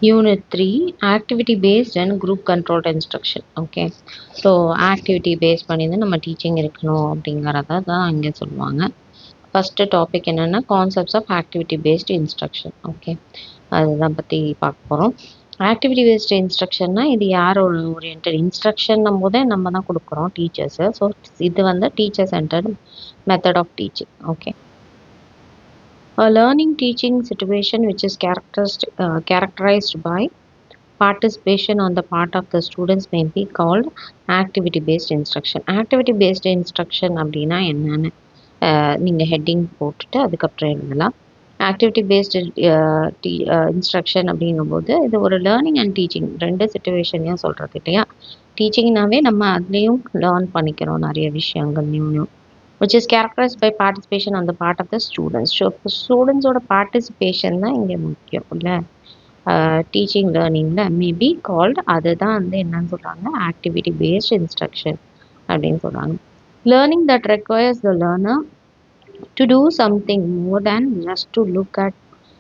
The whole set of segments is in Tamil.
Unit 3 activity based and group controlled instruction. Okay, so activity based பண்ணி தான் நம்ம டீச்சிங் இருக்கணும் அப்படிங்கிறத தான் இங்கே சொல்லுவாங்க. ஃபஸ்ட்டு டாபிக் என்னென்னா concepts of activity based instruction. Okay, அதுதான் பற்றி பார்க்க போகிறோம். ஆக்டிவிட்டி பேஸ்டு இன்ஸ்ட்ரக்ஷன்னா இது யாரோட ஓரியன்ட் இன்ஸ்ட்ரக்ஷன் போதே நம்ம தான் கொடுக்குறோம் டீச்சர்ஸு. ஸோ இது வந்து teacher centred method of teaching. Okay, a learning teaching situation which is characterized by participation on the part of the students may be called activity based instruction. Activity based instruction அப்படின்னா என்னன்னு நீங்கள் ஹெட்டிங் போட்டுட்டு அதுக்கப்புறம் எழுதலாம். ஆக்டிவிட்டி பேஸ்டு இன்ஸ்ட்ரக்ஷன் அப்படிங்கும்போது இது ஒரு லேர்னிங் அண்ட் டீச்சிங் ரெண்டு சிச்சுவேஷனையும் சொல்கிறது இல்லையா. டீச்சிங்னாவே நம்ம அதுலேயும் லேர்ன் பண்ணிக்கிறோம் நிறைய விஷயங்கள் new which is characterized by participation on the part of the students. So ஸ்டூடெண்ட்ஸோட பார்ட்டிசிபேஷன் தான் இங்கே முக்கியம் இல்லை. டீச்சிங் லேர்னிங்கில் மேபி கால்டு அதுதான் வந்து என்னன்னு சொல்கிறாங்க ஆக்டிவிட்டி பேஸ்ட் இன்ஸ்ட்ரக்ஷன் அப்படின்னு சொல்கிறாங்க. Learning that requires the learner to do something more than just to look at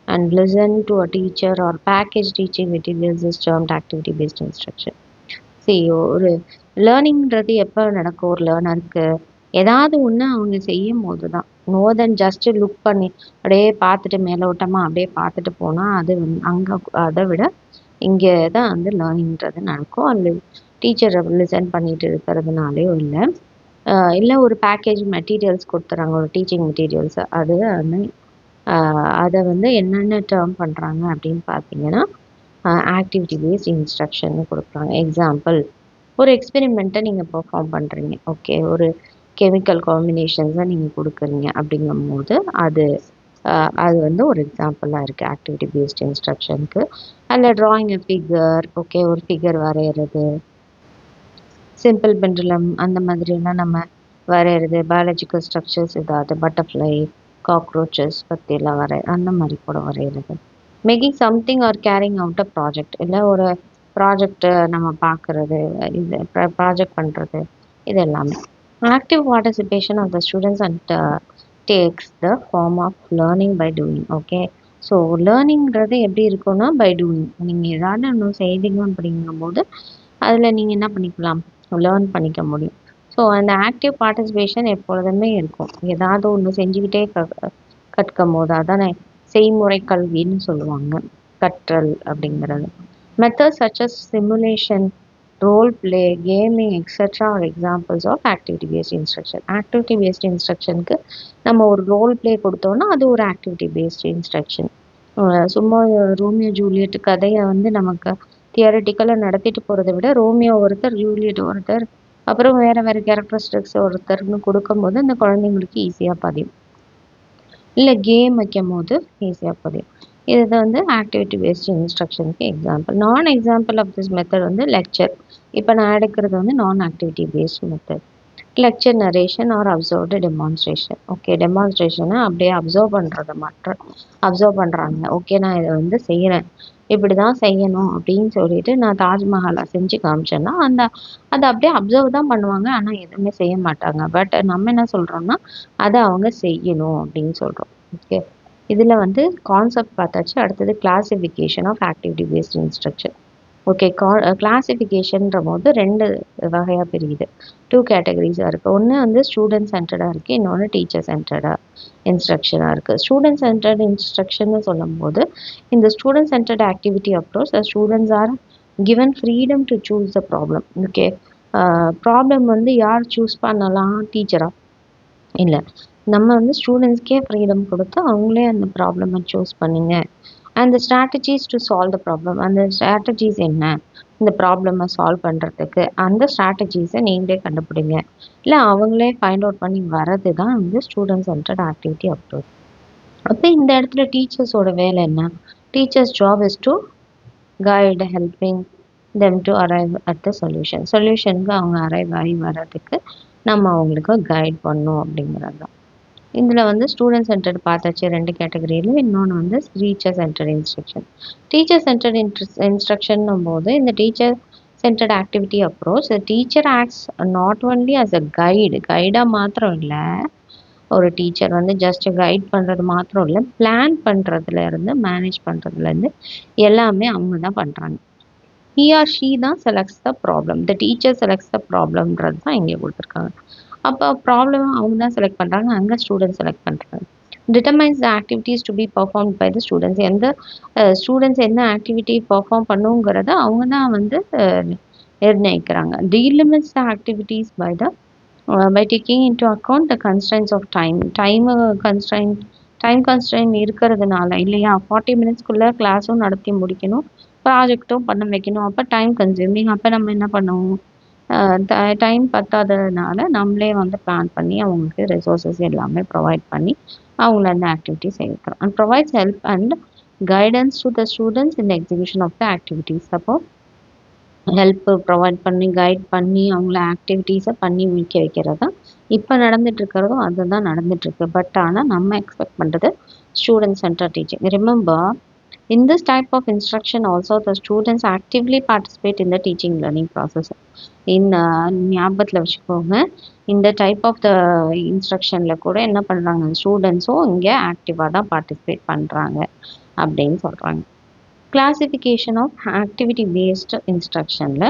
and listen to a teacher or package teaching materials is termed activity based instruction. See, ஒரு லேர்னிங்கிறது எப்போ நடக்கும் ஒரு லேர்னருக்கு ஏதாவது ஒன்று அவங்க செய்யும் போது தான். மோர் தென் ஜஸ்ட்டு லுக் பண்ணி அப்படியே பார்த்துட்டு மேலோட்டமாக அப்படியே பார்த்துட்டு போனால் அது அங்கே அதை விட இங்கே தான் வந்து லேர்னிங்கிறது நடக்கும். அது டீச்சரை லிசன் பண்ணிட்டு இருக்கிறதுனாலையோ இல்லை ஒரு பேக்கேஜ் மெட்டீரியல்ஸ் கொடுத்துறாங்க ஒரு டீச்சிங் மெட்டீரியல்ஸ் அது வந்து அதை வந்து என்னென்ன டேர்ம் பண்ணுறாங்க அப்படின்னு பார்த்தீங்கன்னா ஆக்டிவிட்டி பேஸ்ட் இன்ஸ்ட்ரக்ஷன் கொடுக்குறாங்க. எக்ஸாம்பிள், ஒரு எக்ஸ்பெரிமெண்ட்டை நீங்கள் பெர்ஃபார்ம் பண்ணுறீங்க. ஓகே, ஒரு கெமிக்கல் காம்பினேஷன்ஸை நீங்கள் கொடுக்குறீங்க அப்படிங்கும்போது அது வந்து ஒரு எக்ஸாம்பிளாக இருக்குது ஆக்டிவிட்டி பேஸ்ட் இன்ஸ்ட்ரக்ஷனுக்கு. அதில் ட்ராயிங் ஃபிகர், ஓகே, ஒரு ஃபிகர் வரைகிறது, சிம்பிள் பெண்டுலம் அந்த மாதிரிலாம் நம்ம வரைகிறது, பயாலஜிக்கல் ஸ்ட்ரக்சர்ஸ் ஏதாவது பட்டர்ஃப்ளை காக்ரோச்சஸ் பற்றியெல்லாம் அந்த மாதிரி கூட வரைகிறது. Making something or carrying out a project, இல்லை ஒரு ப்ராஜெக்டை நம்ம பார்க்குறது, இது ப்ராஜெக்ட் பண்ணுறது, இது எல்லாமே active participation of the students and takes the form of learning by doing. Okay, so லேர்னிங்கிறது எப்படி இருக்குன்னா பை டூயிங். நீங்கள் ஏதாவது ஒன்று செய்தீங்க அப்படிங்கும்போது அதில் நீங்கள் என்ன பண்ணிக்கலாம், லேர்ன் பண்ணிக்க முடியும். ஸோ அந்த ஆக்டிவ் பார்ட்டிசிபேஷன் எப்பொழுதுமே இருக்கும். ஏதாவது ஒன்று செஞ்சுக்கிட்டே கற்கும் போது அதான் செய்முறை கல்வின்னு சொல்லுவாங்க கற்றல் அப்படிங்கிறது. Methods such as simulation, role play, gaming etcetera are examples of activity based instruction. Activity based இன்ஸ்ட்ரக்ஷனுக்கு நம்ம ஒரு ரோல் பிளே கொடுத்தோன்னா அது ஒரு ஆக்டிவிட்டி பேஸ்ட் இன்ஸ்ட்ரக்ஷன். சும்மா ரோமியோ ஜூலியட் கதையை வந்து நமக்கு தியரட்டிக்கலாக நடத்திட்டு போகிறத விட ரோமியோ ஒருத்தர், ஜூலியட் ஒருத்தர், அப்புறம் வேறு கேரக்டரிஸ்டிக்ஸ் ஒருத்தர்னு கொடுக்கும்போது அந்த குழந்தைங்களுக்கு ஈஸியாக பதியும். இல்லை கேம் வைக்கும் போது ஈஸியாக பதியும். இது வந்து ஆக்டிவிட்டி பேஸ்ட் இன்ஸ்ட்ரக்ஷனுக்கு எக்ஸாம்பிள். நான் எக்ஸாம்பிள் ஆஃப் திஸ் மெத்தட் வந்து லெக்சர். இப்போ நான் எடுக்கிறது வந்து நான் activity based method. Lecture narration or observed demonstration. Okay, டெமான்ஸ்ட்ரேஷனை அப்படியே அப்சர்வ் பண்ணுறதை அப்சர்வ் பண்ணுறாங்க. ஓகே, நான் இதை வந்து செய்கிறேன், இப்படி தான் செய்யணும் அப்படின்னு சொல்லிட்டு நான் தாஜ்மஹாலை செஞ்சு காமிச்சேன்னா அதை அப்படியே அப்சர்வ் தான் பண்ணுவாங்க, ஆனால் எதுவுமே செய்ய மாட்டாங்க. பட் நம்ம என்ன சொல்கிறோம்னா அதை அவங்க செய்யணும் அப்படின்னு சொல்கிறோம். ஓகே, இதில் வந்து கான்செப்ட் பார்த்தாச்சு. அடுத்தது classification of activity based instruction. Okay, கிளாசிஃபிகேஷன்ற போது ரெண்டு வகையாக பிரியுது, 2 கேட்டகரிஸாக இருக்குது. ஒன்று வந்து ஸ்டூடெண்ட் சென்டர்டாக இருக்குது, இன்னொன்று டீச்சர் சென்டர்டாக இன்ஸ்ட்ரக்ஷனாக இருக்குது. ஸ்டூடெண்ட் சென்டர்டு இன்ஸ்ட்ரக்ஷன்னு சொல்லும் போது இந்த student centred activity approach the students R given freedom to choose the problem. Okay, problem வந்து யார் சூஸ் பண்ணலாம், டீச்சரா? இல்லை, நம்ம வந்து ஸ்டூடெண்ட்ஸ்க்கே ஃப்ரீடம் கொடுத்து அவங்களே அந்த ப்ராப்ளமை சூஸ் பண்ணுங்க. And the strategies to solve the problem, அந்த ஸ்ட்ராட்டஜிஸ் என்ன இந்த ப்ராப்ளமை சால்வ் பண்ணுறதுக்கு, அந்த ஸ்ட்ராட்டஜிஸை நீங்களே கண்டுபிடிங்க, இல்லை அவங்களே ஃபைண்ட் அவுட் பண்ணி வர்றது தான் வந்து ஸ்டூடெண்ட் சென்டர்ட் ஆக்டிவிட்டி அப்ரோச். அப்போ இந்த இடத்துல டீச்சர்ஸோட வேலை என்ன? Teachers job is to guide, helping them to arrive at the solution. சொல்யூஷனுக்கு அவங்க அரைவ் ஆகி வர்றதுக்கு நம்ம அவங்களுக்கு கைட் பண்ணோம் அப்படிங்கிறது தான். இதில் வந்து ஸ்டூடெண்ட் சென்டர்டு பார்த்தாச்சு ரெண்டு கேட்டகரியில். இன்னொன்று வந்து teacher centred instruction. Teacher centred இன்ஸ்ட்ரக்ஷன்னும் போது இந்த teacher centred activity approach, teacher acts not only as a கைடாக மாத்திரம் இல்லை, ஒரு டீச்சர் வந்து ஜஸ்ட் கைட் பண்ணுறது மாத்திரம் இல்லை, பிளான் பண்ணுறதுலேருந்து மேனேஜ் பண்ணுறதுலேருந்து எல்லாமே அவங்க தான் பண்ணுறாங்க. he or she தான் selects the problem, the teacher selects the ப்ராப்ளம்ன்றது தான் இங்கே கொடுத்துருக்காங்க. அப்போ ப்ராப்ளம் அவங்க தான் செலக்ட் பண்ணுறாங்க, அங்கே ஸ்டூடெண்ட் செலக்ட் பண்ணுறாங்க. Determines the activities to be performed by the students, எந்த ஸ்டூடெண்ட்ஸ் என்ன ஆக்டிவிட்டி பர்ஃபார்ம் பண்ணுங்கிறத அவங்க தான் வந்து நிர்ணயிக்கிறாங்க. Delimits the activities by the by taking into account the constraints of time. Time constraint இருக்கிறதுனால இல்லையா, 40 மினிட்ஸ்க்குள்ளே கிளாஸும் நடத்தி முடிக்கணும், ப்ராஜெக்ட்டும் பண்ண வைக்கணும். அப்போ டைம் கன்சியூமிங். அப்போ நம்ம என்ன பண்ணுவோம், டைம் பத்தாததுனால நம்மளே வந்து பிளான் பண்ணி அவங்களுக்கு ரிசோர்ஸஸ் எல்லாமே ப்ரொவைட் பண்ணி அவங்கள அந்த ஆக்டிவிட்டி செய்யணும். And provides help and guidance to the students in execution of the activities. அப்போ ஹெல்ப் ப்ரொவைட் பண்ணி கைட் பண்ணி அவங்கள ஆக்டிவிட்டீஸை பண்ணி முடிக்க வைக்கிறது தான் இப்போ நடந்துட்டுருக்கிறதும் அதுதான் நடந்துட்டுருக்கு. பட் ஆனால் நம்ம எக்ஸ்பெக்ட் பண்ணுறது student centre teaching. Remember, in this type of instruction also the students actively participate in the teaching learning process. ஞாபகத்தில் வச்சுக்கோங்க, இந்த டைப் ஆஃப் த இன்ஸ்ட்ரக்ஷனில் கூட என்ன பண்ணுறாங்க, ஸ்டூடெண்ட்ஸும் இங்கே ஆக்டிவாக தான் பார்ட்டிசிபேட் பண்ணுறாங்க அப்படின்னு சொல்கிறாங்க. கிளாசிஃபிகேஷன் ஆஃப் ஆக்டிவிட்டி பேஸ்டு இன்ஸ்ட்ரக்ஷனில்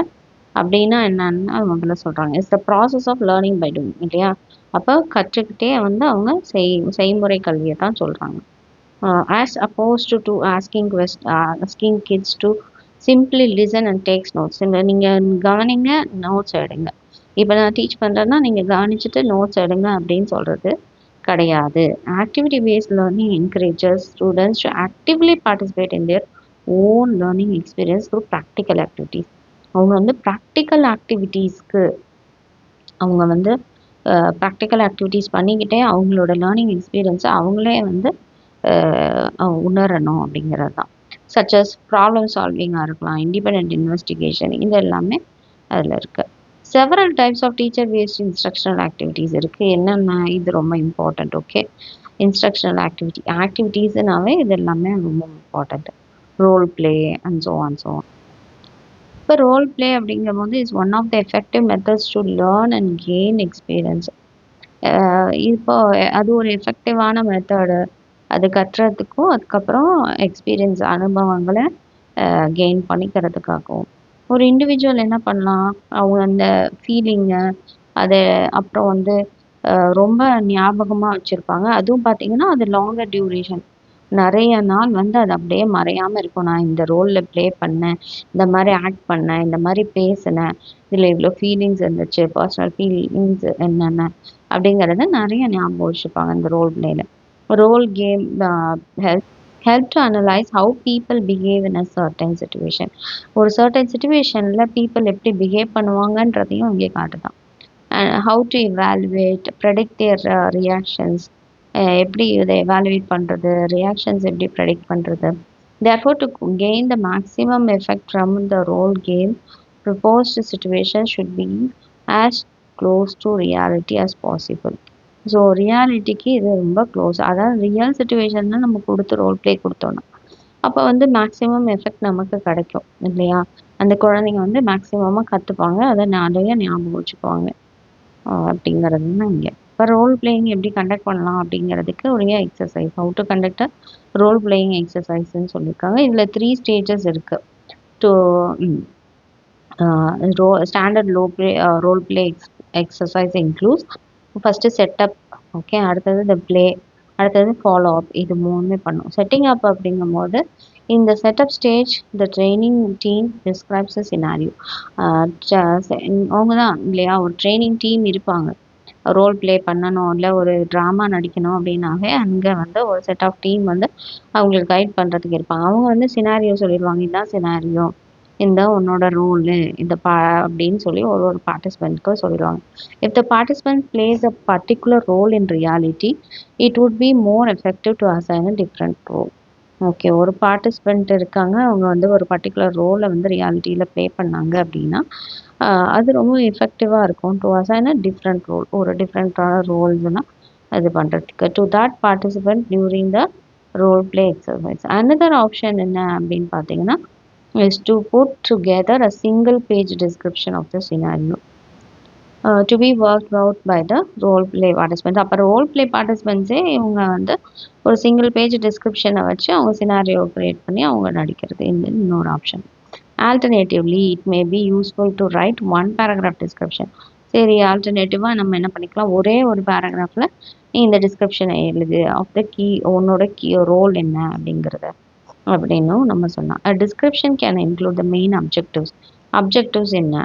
அப்படின்னா என்னன்னா முதல்ல சொல்கிறாங்க, it's the process of learning by doing இல்லையா. அப்போ கற்றுக்கிட்டே வந்து அவங்க செய்முறை கல்வியை தான் சொல்கிறாங்க. As opposed to asking kids to simply listen and takes notes. நீங்கள் கவனிங்க, நோட்ஸ் எடுங்க. இப்போ நான் டீச் பண்ணுறேன்னா நீங்கள் கவனிச்சுட்டு நோட்ஸ் எடுங்க அப்படின்னு சொல்கிறது கிடையாது. Activity based learning encourages students to actively participate in their own learning experience through practical activities. அவங்க வந்து ப்ராக்டிக்கல் ஆக்டிவிட்டீஸ்க்கு அவங்க வந்து ப்ராக்டிக்கல் ஆக்டிவிட்டீஸ் பண்ணிக்கிட்டே அவங்களோட லேர்னிங் எக்ஸ்பீரியன்ஸை அவங்களே வந்து உணரணும் அப்படிங்கிறது தான். சச் அஸ் ப்ராப்ளம் சால்விங்காக இருக்கலாம், இண்டிபெண்ட் இன்வெஸ்டிகேஷன், இது எல்லாமே அதில் இருக்குது. Several types of teacher based instructional activities இருக்குது. என்னென்ன, இது ரொம்ப இம்பார்ட்டண்ட். ஓகே, இன்ஸ்ட்ரக்ஷனல் ஆக்டிவிட்டீஸ்னாவே இது எல்லாமே ரொம்ப important. Role play and so on. இப்போ ரோல் பிளே அப்படிங்கும் போது is one of the effective methods to learn and gain experience. இப்போ அது ஒரு எஃபெக்டிவான மெத்தடு, அது கட்டுறதுக்கும் அதுக்கப்புறம் எக்ஸ்பீரியன்ஸ் அனுபவங்களை கெயின் பண்ணிக்கிறதுக்காகவும். ஒரு இண்டிவிஜுவல் என்ன பண்ணலாம், அவங்க அந்த ஃபீலிங்கை அதை அப்புறம் வந்து ரொம்ப ஞாபகமாக வச்சுருப்பாங்க. அதுவும் பார்த்திங்கன்னா அது லாங்கர் டியூரேஷன், நிறைய நாள் வந்து அது அப்படியே மறையாமல் இருக்கும். நான் இந்த ரோலில் ப்ளே பண்ணேன், இந்த மாதிரி ஆக்ட் பண்ணேன், இந்த மாதிரி பேசினேன், இதில் இவ்வளோ ஃபீலிங்ஸ் இருந்துச்சு, பர்சனல் ஃபீலிங்ஸ் என்னென்ன அப்படிங்கிறத நிறைய ஞாபகம் வச்சுருப்பாங்க இந்த ரோல் பிளேயில். Role game help to analyze how people behave in a certain situation. ஒரு certain situationல people எப்படி பிஹேவ் பண்ணுவாங்கன்றதையும் இங்கே காட்டுதான். how to evaluate, predict their reactions, எப்படி இதை எவாலுவேட் பண்ணுறது, ரியாக்ஷன்ஸ் எப்படி ப்ரெடிக்ட் பண்ணுறது. therefore to gain the maximum effect from the role game, proposed situation should be as close to reality as possible. So ரியாலிட்டிக்கு இது ரொம்ப க்ளோஸ். அதாவது ரியல் சுச்சுவேஷன்னா நம்ம கொடுத்து ரோல் ப்ளே கொடுத்தோன்னா அப்போ வந்து மேக்ஸிமம் எஃபெக்ட் நமக்கு கிடைக்கும் இல்லையா. அந்த குழந்தைங்க வந்து மேக்ஸிமமாக கற்றுப்பாங்க, அதை நிறைய ஞாபகம் வச்சுக்குவாங்க அப்படிங்கிறது தான் இங்கே. இப்போ ரோல் பிளேயிங் எப்படி கண்டக்ட் பண்ணலாம் அப்படிங்கிறதுக்கு ஒரு exercise, how to conduct role playing எக்ஸசைஸ்ன்னு சொல்லியிருக்காங்க. இதில் 3 ஸ்டேஜஸ் இருக்குது. The standard role play exercise includes first setup, okay, அடுத்தது த பிளே, அடுத்தது ஃபாலோ அப். இது 3மே பண்ணும். செட்டிங் அப் அப்படிங்கும் போது இந்த setup stage the training team describes a scenario. அவங்க தான் இல்லையா, ஒரு ட்ரைனிங் டீம் இருப்பாங்க. ரோல் ப்ளே பண்ணணும், இல்லை ஒரு ட்ராமா நடிக்கணும் அப்படின்னாவே அங்கே வந்து ஒரு செட் ஆஃப் டீம் வந்து அவங்களுக்கு கைட் பண்ணுறதுக்கு இருப்பாங்க. அவங்க வந்து சினாரியோ சொல்லிடுவாங்க, இதுதான் சினாரியோ, இந்த உன்னோட ரோலு இந்த அப்படின்னு சொல்லி ஒரு பார்ட்டிசிபெண்ட்க்கு சொல்லிடுவாங்க. If the participant plays a particular role in reality, it would be more effective to assign a different role. Okay, ஒரு பார்ட்டிசிபெண்ட் இருக்காங்க, அவங்க வந்து ஒரு பர்டிகுலர் ரோலை வந்து ரியாலிட்டியில் ப்ளே பண்ணாங்க அப்படின்னா அது ரொம்ப எஃபெக்டிவாக இருக்கும். To assign a different role, ஒரு டிஃப்ரெண்ட்டான ரோல்ஸ்னால் அது பண்ணுறதுக்கு to that participant during the role play exercise. Another option என்ன அப்படின்னு பார்த்தீங்கன்னா is to put together a single page description of the scenario. To be work out by the role play participants. அப்போ ரோல் ப்ளே பார்ட்டிசிபென்ட்ஸே இவங்க வந்து ஒரு சிங்கிள் பேஜ் டிஸ்கிரிப்ஷனை வச்சு அவங்க சினாரியோ க்ரியேட் பண்ணி அவங்க நடிக்கிறது இந்த இன்னொரு option. Alternatively it may be useful to right one paragraph description. சரி, ஆல்டர்னேட்டிவாக நம்ம என்ன பண்ணிக்கலாம், ஒரே ஒரு பேராகிராஃபில் நீ இந்த டிஸ்கிரிப்ஷனை எழுது ஆஃப் த கீ, உன்னோட கீ ரோல் என்ன அப்படிங்கிறத அப்படின்னும் நம்ம சொல்லலாம். Description can include the main objectives. Objectives என்ன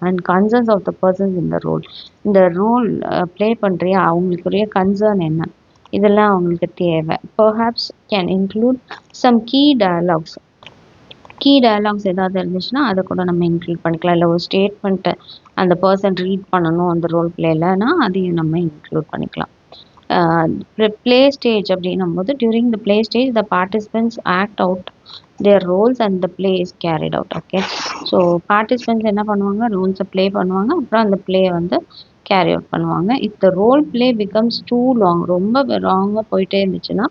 and concerns of the persons இந்த ரோல். இந்த ரோல் ப்ளே பண்ணுறியா அவங்களுக்குரிய கன்சர்ன் என்ன, இதெல்லாம் அவங்களுக்கு தேவை. Perhaps can include some key dialogues. Key dialogues ஏதாவது இருந்துச்சுன்னா அதை கூட நம்ம இன்க்ளூட் பண்ணிக்கலாம். இல்லை ஒரு ஸ்டேட்மெண்ட்டை அந்த பர்சன் ரீட் பண்ணணும் அந்த ரோல் பிளேலனா அதையும் நம்ம இன்க்ளூட் பண்ணிக்கலாம். ப்ளே ஸ்டேஜ் அப்படின்னும் போது during the play stage the participants act out their roles and the play is carried out. Okay, so participants என்ன பண்ணுவாங்க, ரோல்ஸை ப்ளே பண்ணுவாங்க, அப்புறம் அந்த ப்ளே வந்து கேரி அவுட் பண்ணுவாங்க. If the role play becomes too long, ரொம்ப லாங்காக போயிட்டே இருந்துச்சுன்னா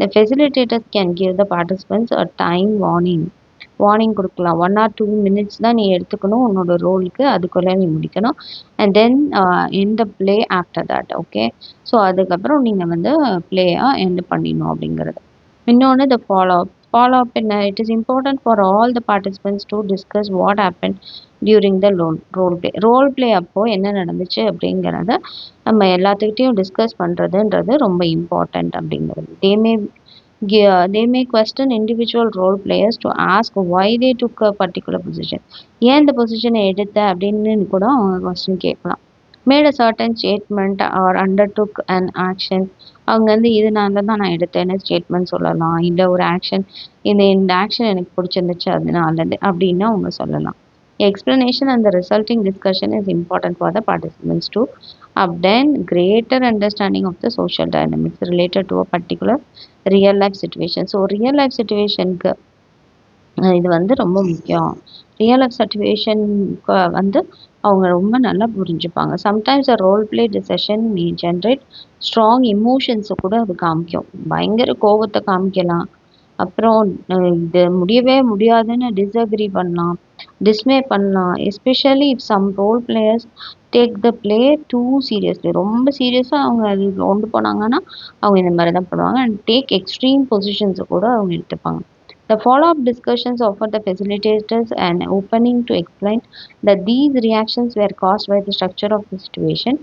the facilitators can give the participants a time warning கொடுக்கலாம். 1 or 2 minutes தான் நீ எடுத்துக்கணும் உன்னோட ரோலுக்கு, அதுக்குள்ளே நீ முடிக்கணும். And then end the play after that. Okay, so அதுக்கப்புறம் நீங்கள் வந்து ப்ளேயாக எண்ட் பண்ணிடணும் அப்படிங்கிறது. இன்னொன்று த ஃபாலோ அப் என்ன, it is important for all the participants to discuss what happen during the role play அப்போது என்ன நடந்துச்சு அப்படிங்கிறத நம்ம எல்லாத்துக்கிட்டையும் டிஸ்கஸ் பண்ணுறதுன்றது ரொம்ப இம்பார்ட்டண்ட் அப்படிங்கிறது. They may question individual role players to ask why they took a particular position. ஏன் இந்த பொசிஷனை எடுத்த அப்படின்னு கூட அவங்க கொஸ்டின் கேட்கலாம். Made a certain statement or undertook an action. அவங்க வந்து இதனால தான் நான் எடுத்தேன்னு ஸ்டேட்மெண்ட் சொல்லலாம். இல்லை ஒரு ஆக்ஷன், இந்த ஆக்ஷன் எனக்கு பிடிச்சிருந்துச்சு அதனால அப்படின்னு அவங்க சொல்லலாம். Explanation and the resulting discussion is important for the participants to obtain greater understanding of the social dynamics related to a particular real life situation. So real life situationக்கு இது வந்து ரொம்ப முக்கியம். ரியல் லைஃப் சிச்சுவேஷனுக்கு வந்து அவங்க ரொம்ப நல்லா புரிஞ்சுப்பாங்க. Sometimes a role play session may generate strong இமோஷன்ஸை கூட அது காமிக்கும். பயங்கர கோபத்தை காமிக்கலாம். அப்புறம் இது முடியவே முடியாதுன்னு டிஸ்அக்ரி பண்ணலாம், டிஸ்மே பண்ணலாம். Especially if some role players take the play too seriously. ரொம்ப சீரியஸாக அவங்க அது கொண்டு போனாங்கன்னா அவங்க இந்த மாதிரி தான் பண்ணுவாங்க. அண்ட் டேக் எக்ஸ்ட்ரீம் பொசிஷன்ஸை கூட அவங்க எடுத்துப்பாங்க. The follow-up discussions offer the facilitators an opening to explain that these reactions were caused by the structure of the situation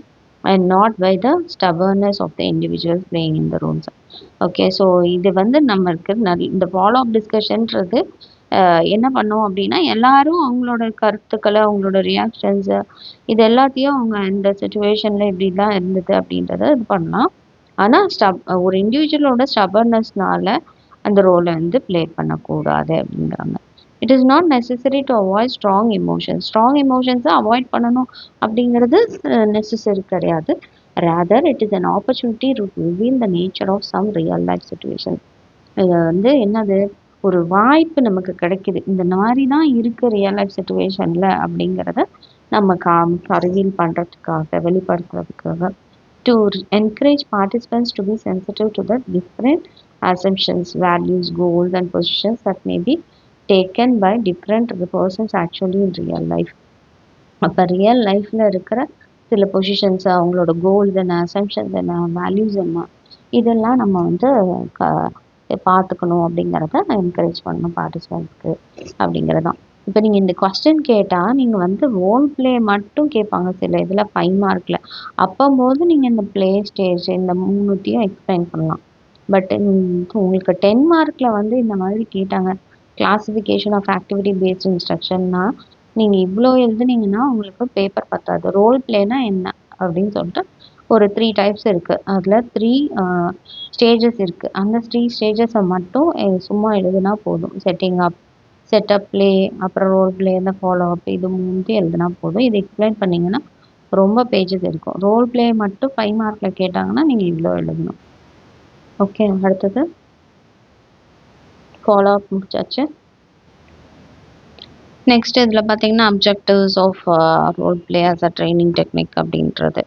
and not by the stubbornness of the individuals playing in the roles. Okay, so இது வந்து நம்மளுக்கு இந்த ஃபாலோஅப் டிஸ்கஷன்றது என்ன பண்ணோம் அப்படின்னா எல்லாரும் அவங்களோட கருத்துக்களை, அவங்களோட ரியாக்ஷன்ஸு, இது எல்லாத்தையும் அவங்க இந்த சுச்சுவேஷனில் இப்படி தான் இருந்தது அப்படின்றத இது பண்ணலாம். ஆனால் ஒரு இண்டிவிஜுவலோட ஸ்டபர்னஸ்னால அந்த ரோலை வந்து ப்ளே பண்ணக்கூடாது அப்படிங்கிறாங்க. It is not necessary to avoid strong எமோஷன்ஸை அவாய்ட் பண்ணணும் அப்படிங்கிறது நெசசரி கிடையாது. rather it is an opportunity to reveal the nature of some real life situation. இது வந்து என்னது, ஒரு வாய்ப்பு நமக்கு கிடைக்குது, இந்த மாதிரி தான் இருக்கு ரியல் லைஃப் சுச்சுவேஷனில் அப்படிங்கிறத நம்ம ரிவீல் பண்ணுறதுக்காக, வெளிப்படுத்துறதுக்காக. To encourage participants to be sensitive to the different assumptions, values, goals and positions that may be taken by different persons actually in real life. அப்போ ரியல் லைஃப்பில் இருக்கிற சில பொசிஷன்ஸ், அவங்களோட கோல்ஸ் என்ன, அசம்ஷன்ஸ் என்ன, வேல்யூஸ் என்ன, இதெல்லாம் நம்ம வந்து பார்த்துக்கணும் அப்படிங்கிறத என்கரேஜ் பண்ணணும் பார்ட்டிசிபென்ட்ஸ்க்கு அப்படிங்கிறது தான். இப்போ நீங்கள் இந்த கொஸ்டின் கேட்டால் நீங்கள் வந்து ரோல் ப்ளே மட்டும் கேட்பாங்க சில இதில் 5 மார்க்கில். அப்போம்போது நீங்கள் இந்த ப்ளே ஸ்டேஜ் இந்த 3த்தையும் எக்ஸ்பிளைன் பண்ணலாம். பட் உங்களுக்கு 10 மார்க்கில் வந்து இந்த மாதிரி கேட்டாங்க கிளாசிஃபிகேஷன் ஆஃப் ஆக்டிவிட்டி பேஸ்ட் இன்ஸ்ட்ரக்ஷன்னா நீங்கள் இவ்வளோ எழுதுனீங்கன்னா உங்களுக்கு பேப்பர் பத்தாது. ரோல் பிளேனா என்ன அப்படின்னு சொல்லிட்டு ஒரு 3 டைப்ஸ் இருக்குது. அதில் 3 ஸ்டேஜஸ் இருக்குது. அந்த 3 ஸ்டேஜஸை மட்டும் சும்மா எழுதுனா போதும். செட்டப், ப்ளே, அப்புறம் ரோல் பிளே, இந்த ஃபாலோ அப், இது 3 எழுதுனா போதும். இது எக்ஸ்பிளைன் பண்ணிங்கன்னா ரொம்ப பேஜஸ் இருக்கும். ரோல் பிளே மட்டும் 5 மார்க்கில் கேட்டாங்கன்னா நீங்கள் இவ்வளோ எழுதணும். ஓகே, அடுத்தது ஃபாலோ அப் முடிச்சாச்சு. நெக்ஸ்ட் இதில் பார்த்தீங்கன்னா objectives of role play as a training technique அப்படின்றது.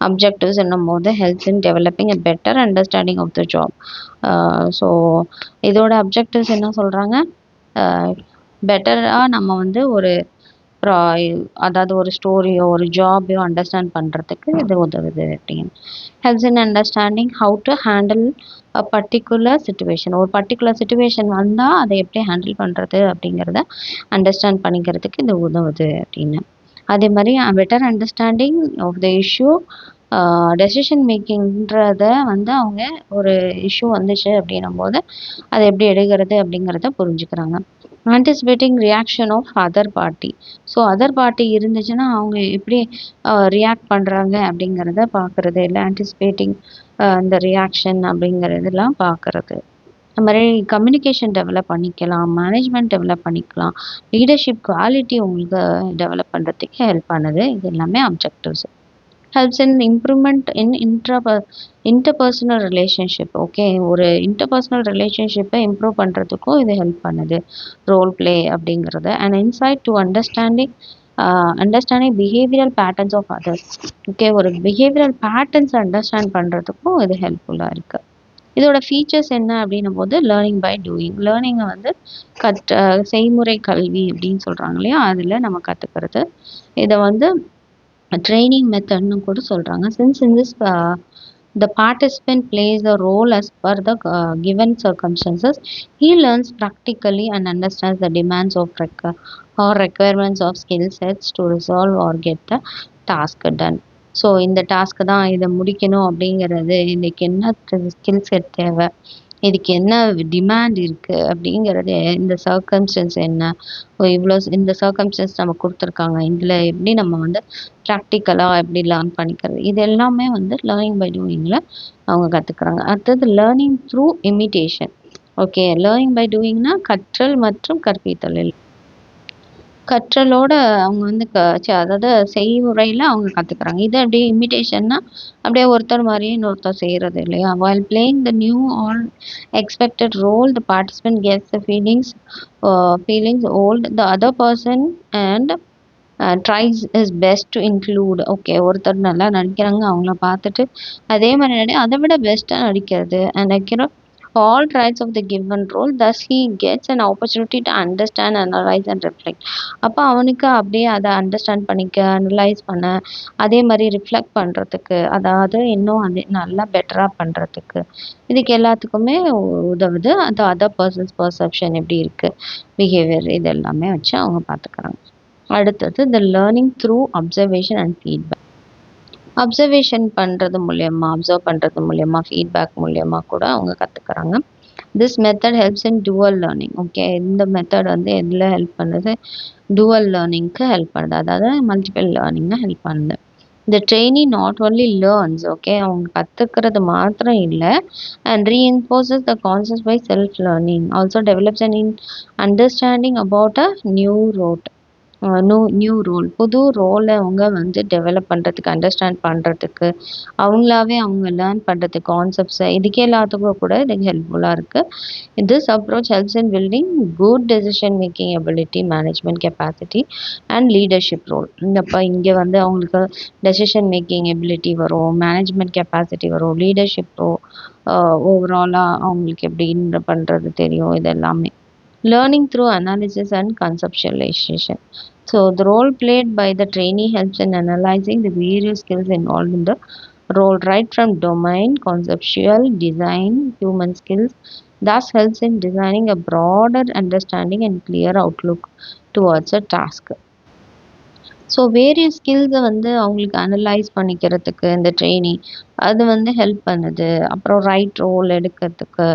அப்ஜெக்டிவ்ஸ் என்னும் போது helps in developing a better understanding of the job. So இதோட அப்ஜெக்டிவ்ஸ் என்ன சொல்கிறாங்க, பெட்டராக நம்ம வந்து ஒரு அதாவது ஒரு ஸ்டோரியோ ஒரு ஜாபையோ அண்டர்ஸ்டாண்ட் பண்ணுறதுக்கு இது உதவுது அப்படின்னு. Helps in understanding how to handle particular situation. ஒரு பர்டிகுலர் சுச்சுவேஷன் வந்தால் அதை எப்படி ஹேண்டில் பண்ணுறது அப்படிங்கிறத அண்டர்ஸ்டாண்ட் பண்ணிக்கிறதுக்கு இது உதவுது அப்படின்னு. அதே மாதிரி better understanding of the issue, decision மேக்கிங்கிறத வந்து அவங்க ஒரு இஷ்யூ வந்துச்சு அப்படின்னும் போது அதை எப்படி எடுக்கிறது அப்படிங்கிறத புரிஞ்சுக்கிறாங்க. Anticipating reaction of other party. So other party இருந்துச்சுன்னா அவங்க எப்படி ரியாக்ட் பண்ணுறாங்க அப்படிங்கிறத பார்க்குறது, இல்லை ஆன்டிசிபேட்டிங் இந்த ரியாக்ஷன் அப்படிங்கிறதெல்லாம் பார்க்குறது. அது மாதிரி கம்யூனிகேஷன் டெவலப் பண்ணிக்கலாம், மேனேஜ்மெண்ட் டெவலப் பண்ணிக்கலாம், லீடர்ஷிப் குவாலிட்டி உங்களுக்கு டெவலப் பண்ணுறதுக்கு ஹெல்ப் பண்ணுது. இது எல்லாமே objectives. Helps in improvement in interpersonal relationship. Okay, ஒரு இன்டர்பர்சனல் ரிலேஷன்ஷிப்பை இம்ப்ரூவ் பண்ணுறதுக்கும் இது ஹெல்ப் பண்ணுது ரோல் பிளே அப்படிங்கிறது. And insight to understanding behavioural patterns of others. Okay, ஒரு பிஹேவியரல் பேட்டர்ன்ஸ் அண்டர்ஸ்டாண்ட் பண்ணுறதுக்கும் இது ஹெல்ப்ஃபுல்லாக இருக்குது. இதோட ஃபீச்சர்ஸ் என்ன அப்படின்னும் போது லேர்னிங் பை டூயிங். லேர்னிங்கை வந்து செய்முறை கல்வி அப்படின்னு சொல்கிறாங்க இல்லையா, அதில் நம்ம கற்றுக்கிறது. இதை வந்து ட்ரைனிங் மெத்தட்னு கூட சொல்கிறாங்க. Since in this the participant plays a role as per the given circumstances, he learns practically and understands the demands of requirements of skill sets to resolve or get the task done. So இந்த டாஸ்க்கு தான், இதை முடிக்கணும் அப்படிங்கிறது, இதுக்கு என்ன ஸ்கில் செட் தேவை, இதுக்கு என்ன டிமாண்ட் இருக்குது அப்படிங்கிறது, இந்த சர்க்கம்ஸ்டன்ஸ் என்ன, இவ்வளோ இந்த சர்க்கம்ஸ்டன்ஸ் நம்ம கொடுத்துருக்காங்க, இதில் எப்படி நம்ம வந்து ப்ராக்டிக்கலாக எப்படி லேர்ன் பண்ணிக்கிறது, இது எல்லாமே வந்து லேர்னிங் பை டூயிங்கில் அவங்க கற்றுக்குறாங்க. அடுத்தது learning through imitation. Okay, learning by டூயிங்னா கற்றல் மற்றும் கற்பித்தல். கற்றலோட அவங்க வந்து அதாவது செய்முறையில் அவங்க கற்றுக்குறாங்க. இது அப்படியே இமிட்டேஷன்னா அப்படியே ஒருத்தர் மாதிரியே இன்னொருத்தர் செய்கிறது இல்லையா. while playing the new or expected role, the participant gets the feelings old the other person and tries his best to include. Okay, ஒருத்தர் நல்லா நடிக்கிறாங்க, அவங்கள பார்த்துட்டு அதே மாதிரி அதை விட பெஸ்ட்டாக நடிக்கிறது and accurate all traits of the given role. Thus he gets an opportunity to understand, analyze and reflect. அப்போ அவனுக்கு அப்படியே அதை அண்டர்ஸ்டாண்ட் பண்ணிக்க, அனலைஸ் பண்ண, அதே மாதிரி ரிஃப்ளெக்ட் பண்ணுறதுக்கு, அதாவது இன்னும் அது நல்லா பெட்டராக பண்ணுறதுக்கு, இதுக்கு எல்லாத்துக்குமே உதவுது. அது அதர் பர்சன்ஸ் பர்செப்ஷன் எப்படி இருக்குது, பிஹேவியர், இது எல்லாமே வச்சு அவங்க பார்த்துக்கிறாங்க. அடுத்தது the learning through observation and feedback. Observation பண்ணுறது மூலயமா, அப்சர்வ் பண்ணுறது மூலயமா, ஃபீட்பேக் மூலயமா கூட அவங்க கற்றுக்குறாங்க. This method helps in dual learning. Okay, இந்த மெத்தட் வந்து எதில் ஹெல்ப் பண்ணுது, டுவல் லேர்னிங்க்கு ஹெல்ப் பண்ணுது, அதாவது மல்டிபிள் லேர்னிங்காக ஹெல்ப் பண்ணுது. இந்த trainee not only learns, okay, அவங்க கற்றுக்கிறது மாத்திரம் இல்லை, and reinforces the concept by self learning, also develops and in understanding about a new role. புது ரோலை அவங்க வந்து டெவலப் பண்ணுறதுக்கு, அண்டர்ஸ்டாண்ட் பண்ணுறதுக்கு, அவங்களாவே அவங்க லேர்ன் பண்ணுறதுக்கு கான்செப்ட்ஸை, இதுக்கே எல்லாத்துக்கும் கூட இதுக்கு ஹெல்ப்ஃபுல்லாக இருக்குது. This approach helps in building good decision making ability, management capacity and leadership role. இந்தப்போ இங்கே வந்து அவங்களுக்கு டெசிஷன் மேக்கிங் எபிலிட்டி வரும், மேனேஜ்மெண்ட் கெப்பாசிட்டி வரும், லீடர்ஷிப் ஓவராலாக அவங்களுக்கு எப்படி பண்ணுறது தெரியும், இது எல்லாமே. Learning through analysis and conceptualization. So the role played by the trainee helps in analyzing the various skills involved in the role, right from domain, conceptual, design, human skills. Thus helps in designing a broader understanding and clear outlook towards a task. So various ஸ்கில்ஸை வந்து அவங்களுக்கு அனலைஸ் பண்ணிக்கிறதுக்கு இந்த ட்ரெயினிங் அது வந்து ஹெல்ப் பண்ணுது. அப்புறம் ரைட் ரோல் எடுக்கிறதுக்கு,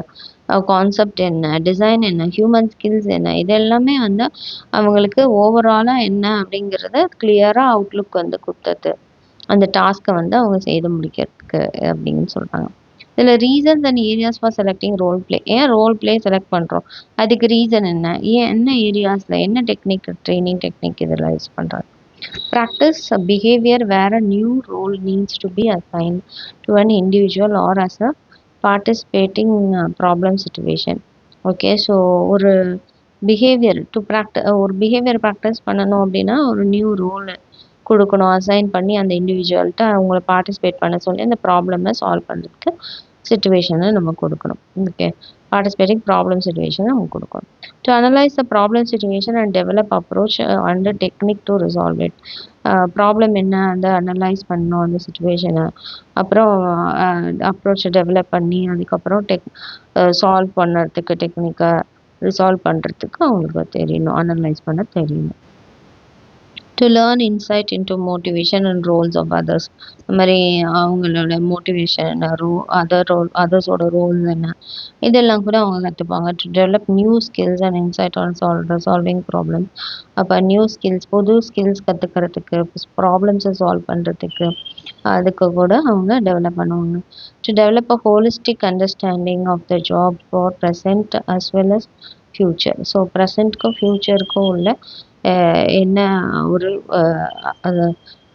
கான்செப்ட் என்ன, டிசைன் என்ன, ஹியூமன் ஸ்கில்ஸ் என்ன, இது எல்லாமே வந்து அவங்களுக்கு ஓவராலாக என்ன அப்படிங்கிறத கிளியராக அவுட்லுக் வந்து கொடுத்தது, அந்த டாஸ்க்கை வந்து அவங்க செய்து முடிக்கிறதுக்கு அப்படின்னு சொல்கிறாங்க. இதில் reasons and areas for selecting role play. ஏன் ரோல் பிளே செலக்ட் பண்ணுறோம், அதுக்கு ரீசன் என்ன, ஏன் என்ன ஏரியாஸில் என்ன டெக்னிக், ட்ரைனிங் டெக்னிக் இதெல்லாம் யூஸ் பண்ணுறாங்க. Practice a behavior where a new role needs to be assigned to an individual or as a participating problem situation. Okay, so ஒரு பிஹேவியர் ப்ராக்டிஸ் பண்ணணும் அப்படின்னா ஒரு நியூ ரோல் கொடுக்கணும், அசைன் பண்ணி அந்த இண்டிவிஜுவல்கிட்ட அவங்கள பார்ட்டிசிபேட் பண்ண சொல்லி அந்த ப்ராப்ளமை சால்வ் பண்ணுறதுக்கு சுச்சுவேஷனை நம்ம கொடுக்கணும். ஓகே, participating problem situation நமக்கு கொடுக்கணும். To analyze the problem situation and develop approach and technique to resolve it. Problem என்ன அந்த அனலைஸ் பண்ணணும் அந்த சுச்சுவேஷனை, அப்புறம் அப்ரோச்சை டெவலப் பண்ணி அதுக்கப்புறம் சால்வ் பண்ணுறதுக்கு டெக்னிக்கை ரிசால்வ் பண்ணுறதுக்கு அவங்களுக்கு தெரியணும், அனலைஸ் பண்ண தெரியணும். To learn insight into motivation and roles of others. இந்த மாதிரி அவங்களோட மோட்டிவேஷன் அதர்ஸோட ரோல்ஸ் என்ன, இதெல்லாம் கூட அவங்க கற்றுப்பாங்க. To develop new skills and insight on solving problem. அப்போ நியூ ஸ்கில்ஸ், புது ஸ்கில்ஸ் கற்றுக்கிறதுக்கு, ப்ராப்ளம்ஸை சால்வ் பண்ணுறதுக்கு, அதுக்கு கூட அவங்க டெவலப் பண்ணுவாங்க. To develop a holistic understanding of the job for present as well as future. So ப்ரெசென்ட்க்கும் ஃப்யூச்சருக்கும் உள்ள என்ன ஒரு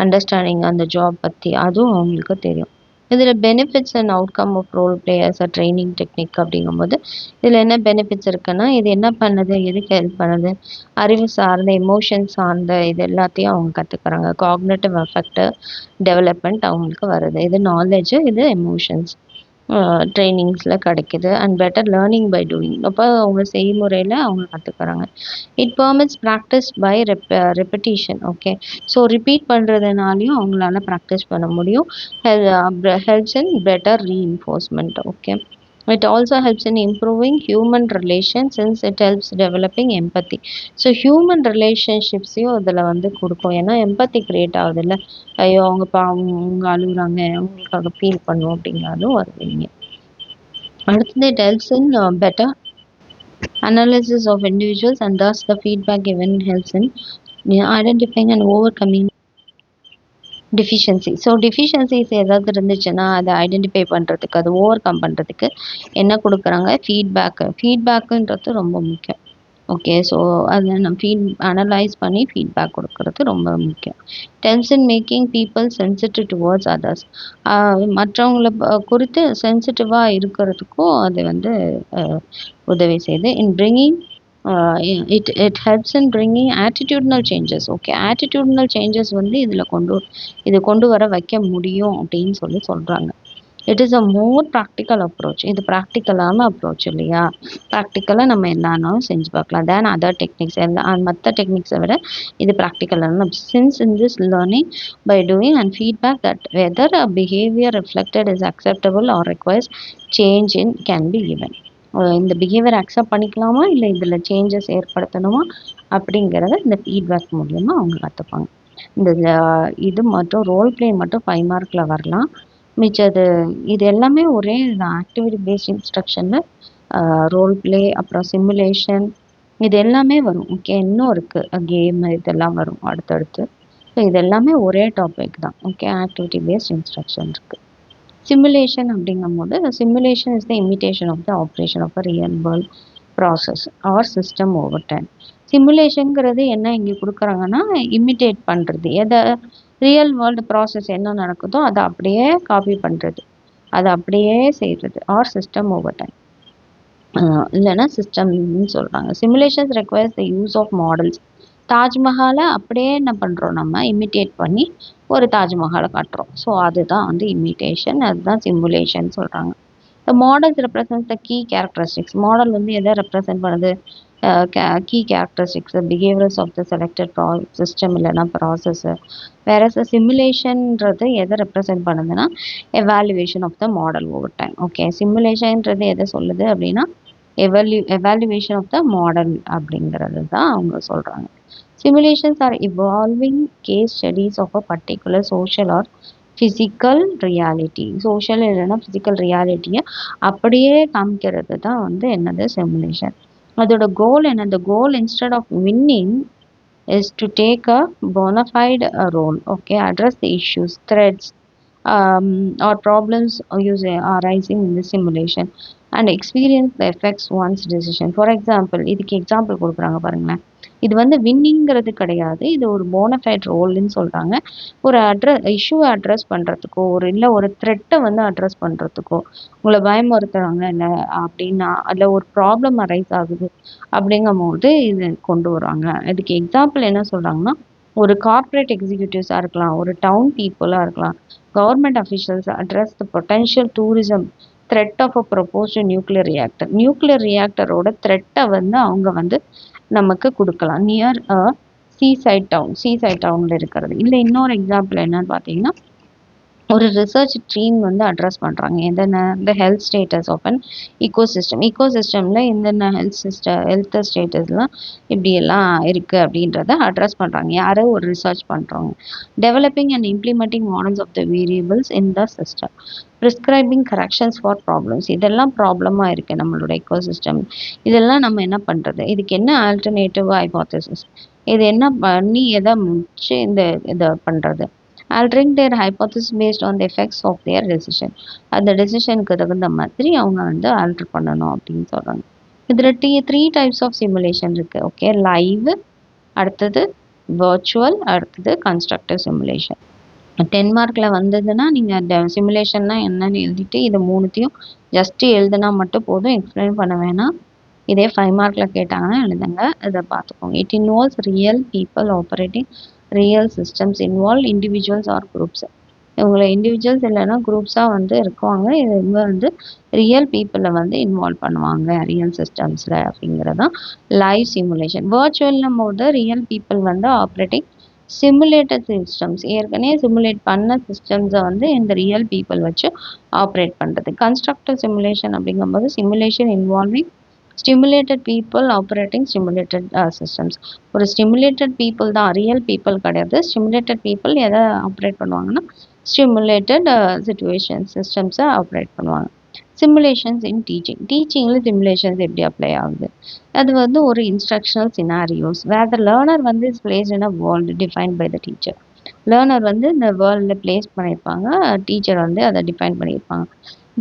அண்டர்ஸ்டாண்டிங் அந்த ஜாப் பற்றி அதுவும் அவங்களுக்கு தெரியும். இதில் benefits and outcome of role players training technique அப்படிங்கும்போது இதில் என்ன பெனிஃபிட்ஸ் இருக்குன்னா, இது என்ன பண்ணுது, எதுக்கு ஹெல்ப் பண்ணுது, அறிவு சார்ந்த எமோஷன் சார்ந்த இது எல்லாத்தையும் அவங்க கற்றுக்குறாங்க. காக்னேட்டிவ் அஃபெக்ட் டெவலப்மெண்ட் அவங்களுக்கு வருது. இது நாலேஜு, இது எமோஷன்ஸ் ட்ரைனிங்ஸில் கிடைக்கிது. And better learning by doing. அப்போ அவங்க செய்முறையில் அவங்க கற்றுக்குறாங்க. It permits practice by repetition. Okay, so repeat பண்ணுறதுனாலையும் அவங்களால ப்ராக்டிஸ் பண்ண முடியும். Helps in better reinforcement. Okay, it also helps in improving human relations since it helps developing empathy. So human ரிலேஷன்ஷிப்ஸையும் இதில் வந்து கொடுக்கும். ஏன்னா எம்பத்தி க்ரியேட் ஆகுது இல்லை, ஐயோ அவங்க அவங்க அழுகுறாங்க, அவங்களுக்காக ஃபீல் பண்ணுவோம் அப்படிங்கிறதும் வருவீங்க. அடுத்தது it helps in better analysis of individuals and thus the feedback given helps in identifying and overcoming deficiency. So deficiencies ஏதாவது இருந்துச்சுன்னா அதை ஐடென்டிஃபை பண்ணுறதுக்கு, அதை ஓவர் கம் பண்ணுறதுக்கு என்ன கொடுக்குறாங்க, ஃபீட்பேக்குன்றது ரொம்ப முக்கியம். ஓகே, ஸோ அதை நம்ம அனலைஸ் பண்ணி ஃபீட்பேக் கொடுக்கறது ரொம்ப முக்கியம். Tells in making people sensitive towards others. மற்றவங்களை குறித்து சென்சிட்டிவாக இருக்கிறதுக்கும் அது வந்து உதவி செய்யுது. In bringing it helps in bringing attitudinal changes. ஓகே, attitudinal changes வந்து இது கொண்டு வர வைக்க முடியும் அப்படின்னு சொல்கிறாங்க. It is a more practical approach. இது ப்ராக்டிக்கலான அப்ரோச் இல்லையா, ப்ராக்டிக்கலாக நம்ம எல்லாரும் செஞ்சு பார்க்கலாம். தேன் அதர் டெக்னிக்ஸ், மற்ற டெக்னிக்ஸை விட இது ப்ராக்டிக்கலான. Since in this learning by doing and feedback that whether a behaviour reflected is acceptable or requires change in can be given. இந்த பிஹேவியர் அக்செப்ட் பண்ணிக்கலாமா இல்லை இதில் சேஞ்சஸ் ஏற்படுத்தணுமா அப்படிங்கிறத இந்த ஃபீட்பேக் மூலியமாக அவங்க கற்றுப்பாங்க. இந்த இது மட்டும் ரோல் பிளே மட்டும் 5 மார்க்கில் வரலாம். மிச்சது இது எல்லாமே ஒரே ஆக்டிவிட்டி பேஸ்ட் இன்ஸ்ட்ரக்ஷனில் ரோல் பிளே, அப்புறம் சிமுலேஷன், இது எல்லாமே வரும். ஓகே, இன்னும் இருக்குது கேம், இதெல்லாம் வரும் அடுத்தடுத்து. ஸோ இது எல்லாமே ஒரே டாபிக் தான். ஓகே, ஆக்டிவிட்டி பேஸ்ட் இன்ஸ்ட்ரக்ஷன் இருக்குது. சிமுலேஷன் அப்படிங்கும்போது simulation is the imitation of the operation of a real world process or system over time. சிமுலேஷனுங்கிறது என்ன இங்கே கொடுக்குறாங்கன்னா, இமிட்டேட் பண்ணுறது, எதை ரியல் வேர்ல்டு ப்ராசஸ் என்ன நடக்குதோ அதை அப்படியே காப்பி பண்ணுறது, அதை அப்படியே செய்கிறது, ஆர் சிஸ்டம் ஓவர் டைம், இல்லைன்னா சிஸ்டம்னு சொல்கிறாங்க. Simulations requires the use of models. தாஜ்மஹாலை அப்படியே என்ன பண்ணுறோம், நம்ம இமிட்டேட் பண்ணி ஒரு தாஜ்மஹாலை காட்டுறோம். ஸோ அதுதான் வந்து இமிட்டேஷன், அதுதான் சிமுலேஷன் சொல்கிறாங்க. The models represent the key characteristics. Model வந்து எதை ரெப்ரசன்ட் பண்ணுது, key characteristics, behaviours of the selected system இல்லைன்னா ப்ராசஸ்ஸு. வேற சிமுலேஷன்ன்றது எதை ரெப்ரசன்ட் பண்ணுதுன்னா evaluation of the model over time. Okay, சிமுலேஷன்ன்றது எதை சொல்லுது அப்படின்னா evaluation of the model அப்படிங்கிறது தான் அவங்க சொல்கிறாங்க. Simulations are evolving case studies of a particular social or physical reality. Social இல்லைன்னா ஃபிசிக்கல் ரியாலிட்டியை அப்படியே காமிக்கிறது தான் வந்து என்னது சிமுலேஷன். அதோட கோல் என்ன, the goal instead of winning is to take a bona fide role. Okay, address the issues, threats, or problems arising in the simulation and experience the effects one's decision. For example, இதுக்கு எக்ஸாம்பிள் கொடுக்குறாங்க பாருங்களேன். இது வந்து வின்னிங்கிறது கிடையாது, இது ஒரு போனஃபைட் ரோல்னு சொல்கிறாங்க. ஒரு இஷ்யூவை அட்ரஸ் பண்ணுறதுக்கோ ஒரு த்ரெட்டை வந்து அட்ரஸ் பண்ணுறதுக்கோ, உங்களை பயமுறுத்துறாங்க இல்லை அப்படின்னா, அதில் ஒரு ப்ராப்ளம் அரைஸ் ஆகுது அப்படிங்கும் போது இது கொண்டு வருவாங்க. இதுக்கு எக்ஸாம்பிள் என்ன சொல்கிறாங்கன்னா, ஒரு கார்ப்பரேட் எக்ஸிக்யூட்டிவ்ஸாக இருக்கலாம், ஒரு டவுன் பீப்புளாக இருக்கலாம், government officials address the potential tourism threat of a proposed nuclear reactor. Nuclear ரியாக்டரோட த்ரெட்டை வந்து அவங்க வந்து நமக்கு கொடுக்கலாம் நியர் அ சீசைட் டவுனில் இருக்கிறது. இல்லை இன்னொரு எக்ஸாம்பிள் என்னன்னு பார்த்தீங்கன்னா, ஒரு ரிசர்ச் டீம் வந்து அட்ரஸ் பண்ணுறாங்க எந்தென்ன இந்த ஹெல்த் ஸ்டேட்டஸ் ஆஃப் அன் ஈகோசிஸ்டமில் எந்தென்ன ஹெல்த் ஸ்டேட்டஸ்லாம் இப்படியெல்லாம் இருக்குது அப்படின்றத அட்ரஸ் பண்ணுறாங்க. யாரோ ஒரு ரிசர்ச் பண்ணுறவங்க. Developing and implementing models of the variables in the system. Prescribing corrections for problems. இதெல்லாம் ப்ராப்ளமாக இருக்குது நம்மளோட ஈகோசிஸ்டம். இதெல்லாம் நம்ம என்ன பண்ணுறது, இதுக்கு என்ன ஆல்டர்னேட்டிவ் ஹைபோதசிஸ், இது என்ன பண்ணி எதை முடிச்சு இந்த இதை பண்ணுறது. altering their hypothesis based on the effects of their decision. அந்த டெசிஷனுக்கு தகுந்த மாதிரி அவங்க வந்து ஆல்டர் பண்ணணும் அப்படின்னு சொல்கிறாங்க. இதில் 3 டைப்ஸ் ஆஃப் சிமுலேஷன் இருக்குது. ஓகே, லைவ், அடுத்தது வர்ச்சுவல், அடுத்தது கன்ஸ்ட்ரக்டிவ் சிமுலேஷன். 10 மார்க்கில் வந்ததுன்னா நீங்கள் சிமுலேஷன்னா என்னன்னு எழுதிட்டு இது மூணுத்தையும் ஜஸ்ட்டு எழுதுனா மட்டும் போதும், எக்ஸ்பிளைன் பண்ண வேணாம். இதே 5 மார்க்கில் கேட்டாங்கன்னா எழுதுங்க, இதை பார்த்துக்கோங்க. It involves real people operating real systems, involve individuals or groups. இவங்களை இண்டிவிஜுவல்ஸ் இல்லைன்னா குரூப்ஸாக வந்து இருக்குவாங்க. இவங்க வந்து ரியல் பீப்புளை வந்து இன்வால்வ் பண்ணுவாங்க ரியல் சிஸ்டம்ஸில் அப்படிங்கிறதான் லைவ் சிமுலேஷன். வர்ச்சுவல்னும் போது ரியல் பீப்புள் வந்து ஆப்ரேட்டிங் சிமுலேட்டட் சிஸ்டம்ஸ், ஏற்கனவே சிமுலேட் பண்ண சிஸ்டம்ஸை வந்து இந்த ரியல் பீப்புள் வச்சு ஆப்ரேட் பண்ணுறது. கன்ஸ்ட்ரக்டிவ் சிமுலேஷன் அப்படிங்கும்போது simulation involving stimulated people operating stimulated systems. ஒரு ஸ்டிமுலேட்டட் பீப்புள் தான், ரியல் பீப்புள் கிடையாது. ஸ்டிமுலேட்டட் பீப்புள் எதை ஆப்ரேட் பண்ணுவாங்கன்னா ஸ்டிமுலேட்டட் சிஸ்டம்ஸை ஆப்ரேட் பண்ணுவாங்க. சிமுலேஷன்ஸ் இன் டீச்சிங்கில் சிமுலேஷன்ஸ் எப்படி அப்ளை ஆகுது, அது வந்து ஒரு instructional scenarios where the learner வந்து is placed in a world defined by the teacher. Learner வந்து இந்த வேர்ல்டில் பிளேஸ் பண்ணியிருப்பாங்க, டீச்சர் வந்து அதை டிஃபைன் பண்ணியிருப்பாங்க.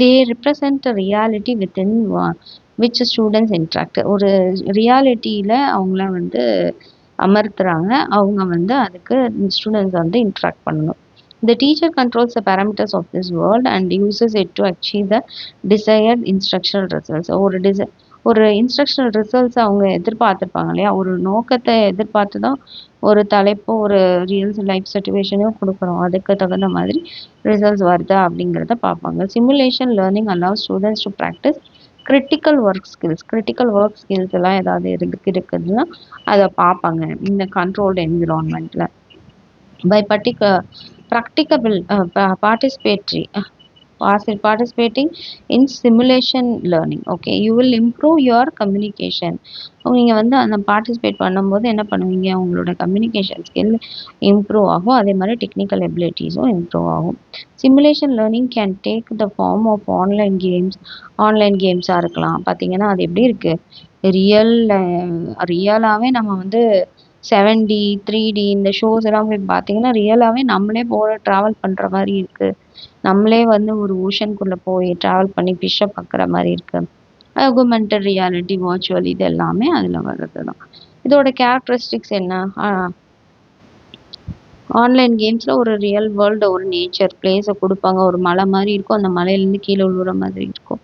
தே represent reality within which students interact. ஒரு ரியாலிட்டியில் அவங்கள வந்து அமர்த்துறாங்க, அவங்க வந்து அதுக்கு ஸ்டூடெண்ட்ஸ் வந்து இன்ட்ராக்ட் பண்ணணும். The teacher controls the parameters of this world and uses it to achieve the desired instructional results. ஒரு இன்ஸ்ட்ரக்ஷனல் ரிசல்ட்ஸ் அவங்க எதிர்பார்த்துருப்பாங்க இல்லையா, ஒரு நோக்கத்தை எதிர்பார்த்து தான் ஒரு தலைப்போ ஒரு ரியல் லைஃப் சிச்சுவேஷனையும் கொடுக்குறோம், அதுக்கு தகுந்த மாதிரி ரிசல்ட்ஸ் வருதா அப்படிங்கிறத பார்ப்பாங்க. Simulation learning allow students to practise critical work skills எல்லாம் ஏதாவது இருக்குதுன்னா அதை பார்ப்பாங்க இந்த கண்ட்ரோல்டு என்விரான்மெண்ட்டில். By practicable participating in simulation learning. Okay, you will improve your communication. நீங்கள் வந்து அந்த பார்ட்டிசிபேட் பண்ணும்போது என்ன பண்ணுவீங்க, உங்களோட கம்யூனிகேஷன் ஸ்கில் இம்ப்ரூவ் ஆகும், அதே மாதிரி டெக்னிக்கல் எபிலிட்டிஸும் இம்ப்ரூவ் ஆகும். Simulation learning can take the form of online கேம்ஸாக இருக்கலாம். பார்த்தீங்கன்னா அது எப்படி இருக்குது, ரியலாகவே நம்ம வந்து 7D 3D இந்த ஷோஸ் எல்லாம் போய் பார்த்தீங்கன்னா ரியலாகவே நம்மளே ட்ராவல் பண்ணுற மாதிரி இருக்குது. நம்மளே வந்து ஒரு ஓஷனுக்குள்ளே போய் ட்ராவல் பண்ணி ஃபிஷ்ஷை பார்க்குற மாதிரி இருக்குது. ஆகுமெண்டட் ரியாலிட்டி, வர்ச்சுவல், இது எல்லாமே அதில் வர்றது தான். இதோட கேரக்டரிஸ்டிக்ஸ் என்ன, ஆன்லைன் கேம்ஸில் ஒரு ரியல் வேர்ல்டு ஒரு நேச்சர் பிளேஸை கொடுப்பாங்க, ஒரு மலை மாதிரி இருக்கும், அந்த மலையிலேருந்து கீழே விழுற மாதிரி இருக்கும்.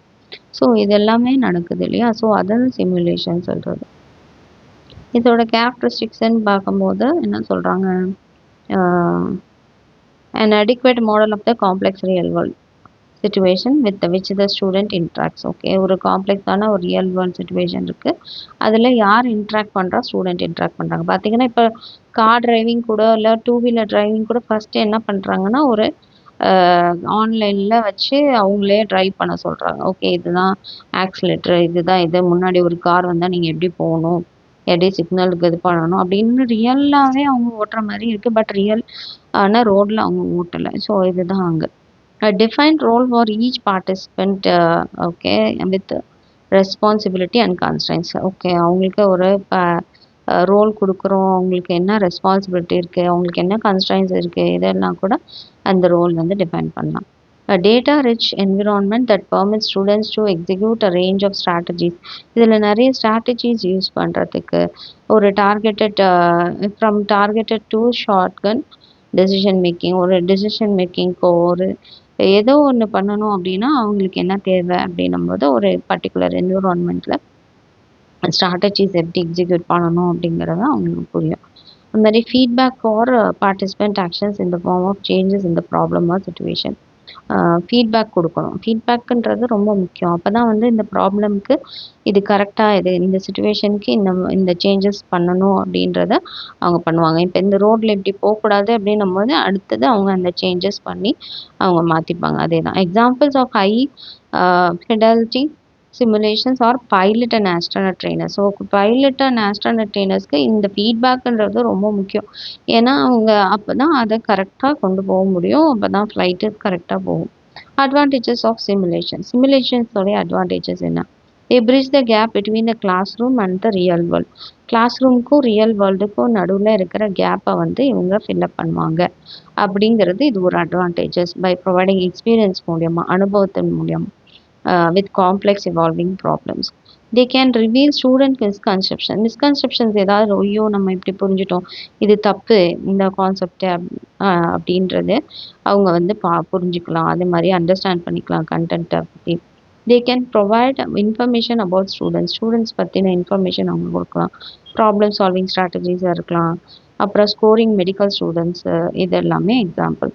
ஸோ இது எல்லாமே நடக்குது இல்லையா, ஸோ அதான் சிமுலேஷன் சொல்கிறது. இதோட கேரக்டரிஸ்டிக்ஸ்ன்னு பார்க்கும்போது என்ன சொல்கிறாங்க, an adequate model of the complex real world situation with which the student interacts. Okay, ஒரு காம்ப்ளெக்ஸான ஒரு ரியல் வேர்ல்ட் சுச்சுவேஷன் இருக்குது, அதில் யார் இன்ட்ராக்ட் பண்ணுறா, ஸ்டூடெண்ட் இன்ட்ராக்ட் பண்ணுறாங்க. பார்த்தீங்கன்னா இப்போ கார் டிரைவிங் கூட இல்லை 2 வீலர் டிரைவிங் கூட ஃபஸ்ட்டு என்ன பண்ணுறாங்கன்னா ஒரு ஆன்லைனில் வச்சு அவங்களே ட்ரைவ் பண்ண சொல்கிறாங்க. ஓகே, இதுதான் ஆக்சிலேட்டர், இதுதான் இது, முன்னாடி ஒரு கார் வந்தால் நீங்கள் எப்படி போகணும், எப்படி சிக்னலுக்கு இது பண்ணணும் அப்படின்னு ரியலாகவே அவங்க ஓட்டுற மாதிரி இருக்குது. பட் ஆனால் ரோடில் அவங்க ஓட்டலை. ஸோ இதுதான் அங்கே defined role for each participant. Okay, with responsibility and constraints. Okay, அவங்களுக்கு ஒரு ரோல் கொடுக்குறோம், அவங்களுக்கு என்ன ரெஸ்பான்சிபிலிட்டி இருக்குது, அவங்களுக்கு என்ன கன்ஸ்ட்ரைன்ஸ் இருக்குது, இதெல்லாம் கூட அந்த ரோல் வந்து டிஃபைன் பண்ணலாம். Data rich environment that permit students to execute a range of strategies. இதில் நிறைய ஸ்ட்ராட்டஜிஸ் யூஸ் பண்ணுறதுக்கு ஒரு from targeted to shotgun decision making, ஒரு டெசிஷன் மேக்கிங்க்கோ ஒரு ஏதோ ஒன்று பண்ணணும் அப்படின்னா அவங்களுக்கு என்ன தேவை அப்படின்னும் போது ஒரு பர்டிகுலர் என்விரான்மெண்ட்டில் ஸ்ட்ராட்டஜிஸ் எப்படி எக்ஸிக்யூட் பண்ணணும் அப்படிங்கிறது அவங்களுக்கு புரியும். அந்த மாதிரி feedback for participant actions in the form of changes in the problem or situation. Feedback கொடுக்கணும். ஃபீட்பேக்குன்றது ரொம்ப முக்கியம். அப்போ தான் வந்து இந்த ப்ராப்ளம்க்கு இது கரெக்டாக இது இந்த சிச்சுவேஷனுக்கு இந்த சேஞ்சஸ் பண்ணணும் அப்படின்றத அவங்க பண்ணுவாங்க. இப்போ இந்த ரோட்டில் இப்படி போகக்கூடாது அப்படின்னும்போது அடுத்தது அவங்க அந்த சேஞ்சஸ் பண்ணி அவங்க மாற்றிப்பாங்க. அதே தான் examples of high fidelity simulations are pilot and astronaut trainer. So pilot and astronaut ட்ரெயினர்ஸ்க்கு இந்த ஃபீட்பேக்குன்றது ரொம்ப முக்கியம். ஏன்னா அவங்க அப்போ தான் அதை கரெக்டாக கொண்டு போக முடியும். அப்போ தான் ஃப்ளைட்டு கரெக்டாக போகும். Advantages of simulation. சிமுலேஷன்ஸோடைய அட்வான்டேஜஸ் என்ன? they bridge the gap between the classroom and the real world. கிளாஸ் ரூமுக்கும் ரியல் வேர்ல்டுக்கும் நடுவில் இருக்கிற கேப்பை வந்து இவங்க ஃபில்அப் பண்ணுவாங்க அப்படிங்கிறது இது ஒரு அட்வான்டேஜஸ். பை ப்ரொவைடிங் எக்ஸ்பீரியன்ஸ் மூலியமாக அனுபவத்தின் மூலியம் with complex evolving problems. They can reveal student misconceptions ஏதாவது ஐயோ நம்ம இப்படி புரிஞ்சிட்டோம் இது தப்பு இந்த கான்செப்ட் அப்படின்றது அவங்க வந்து புரிஞ்சுக்கலாம். அதே மாதிரி அண்டர்ஸ்டாண்ட் பண்ணிக்கலாம் கண்டென்ட்டை பற்றி. They can provide information about students பற்றின இன்ஃபர்மேஷன் அவங்க கொடுக்கலாம். ப்ராப்ளம் சால்விங் ஸ்ட்ராட்டஜிஸாக இருக்கலாம். அப்புறம் ஸ்கோரிங் மெடிக்கல் ஸ்டூடெண்ட்ஸு இது எல்லாமே example.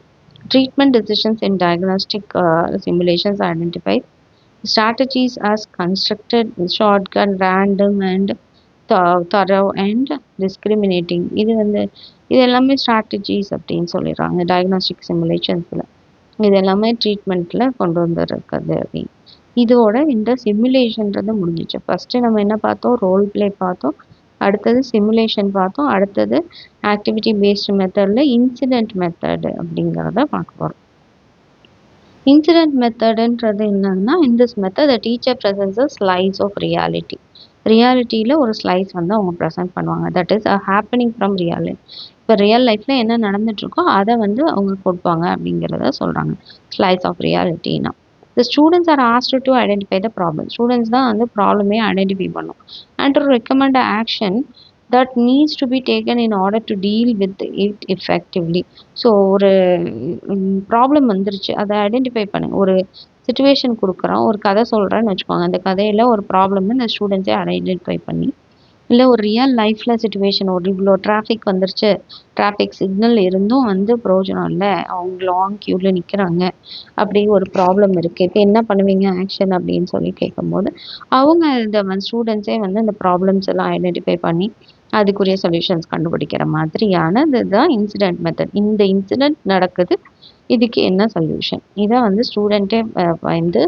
Treatment decisions in diagnostic simulations identify strategies as constructed, shotgun, random and thorough and discriminating. இது எல்லாமே ஸ்ட்ராட்டஜிஸ் அப்படின்னு சொல்லிடுறாங்க டயக்னாஸ்டிக் சிமுலேஷன்ஸில். இது எல்லாமே ட்ரீட்மெண்ட்டில் கொண்டு வந்துருக்குது அப்படின்னு. இதோட இந்த சிமுலேஷன்றது முடிஞ்சிச்சு. ஃபஸ்ட்டு நம்ம என்ன பார்த்தோம்? ரோல் பிளே பார்த்தோம். அடுத்தது சிமுலேஷன் பார்த்தோம். அடுத்தது ஆக்டிவிட்டி பேஸ்டு மெத்தடில் இன்சிடென்ட் மெத்தடு அப்படிங்கிறத பார்க்க போகிறோம். இன்சிடென்ட் மெத்தடுன்றது என்னன்னா, in this method the teacher presents slice of reality. ரியாலிட்டியில் ஒரு ஸ்லைஸ் வந்து அவங்க ப்ரெசென்ட் பண்ணுவாங்க. That is happening from real life. இப்போ ரியல் லைஃப்பில் என்ன நடந்துட்டுருக்கோ அதை வந்து அவங்க கொடுப்பாங்க அப்படிங்கிறத சொல்கிறாங்க. ஸ்லைஸ் ஆஃப் ரியாலிட்டினா the students are asked to identify the problem. Students தான் வந்து ப்ராப்ளமே ஐடென்டிஃபை பண்ணும். And to recommend action that needs to be taken in order to deal with it effectively. So ஒரு ப்ராப்ளம் வந்துருச்சு, அதை ஐடென்டிஃபை பண்ணுங்க. ஒரு சுச்சுவேஷன் கொடுக்குறோம், ஒரு கதை சொல்கிறேன்னு வச்சுக்கோங்க. அந்த கதையில் ஒரு ப்ராப்ளம்னு இந்த ஸ்டூடெண்ட்ஸே ஐடென்டிஃபை பண்ணி, இல்லை ஒரு ரியல் லைஃப்பில் சுச்சுவேஷன் ஒரு இவ்வளோ டிராஃபிக் வந்துருச்சு, டிராஃபிக் சிக்னல் இருந்தும் வந்து பிரயோஜனம் இல்லை, அவங்க லாங் க்யூவில் நிற்கிறாங்க, அப்படி ஒரு ப்ராப்ளம் இருக்குது, இப்போ என்ன பண்ணுவீங்க ஆக்ஷன் அப்படின்னு சொல்லி கேட்கும்போது அவங்க இந்த ஸ்டூடெண்ட்ஸே வந்து அந்த ப்ராப்ளம்ஸ் எல்லாம் ஐடென்டிஃபை பண்ணி அதுக்குரிய சொல்யூஷன்ஸ் கண்டுபிடிக்கிற மாதிரியானது தான் இன்சிடென்ட் மெத்தட். இந்த இன்சிடென்ட் நடக்குது, இதுக்கு என்ன சொல்யூஷன், இதை வந்து ஸ்டூடெண்ட்டே வந்து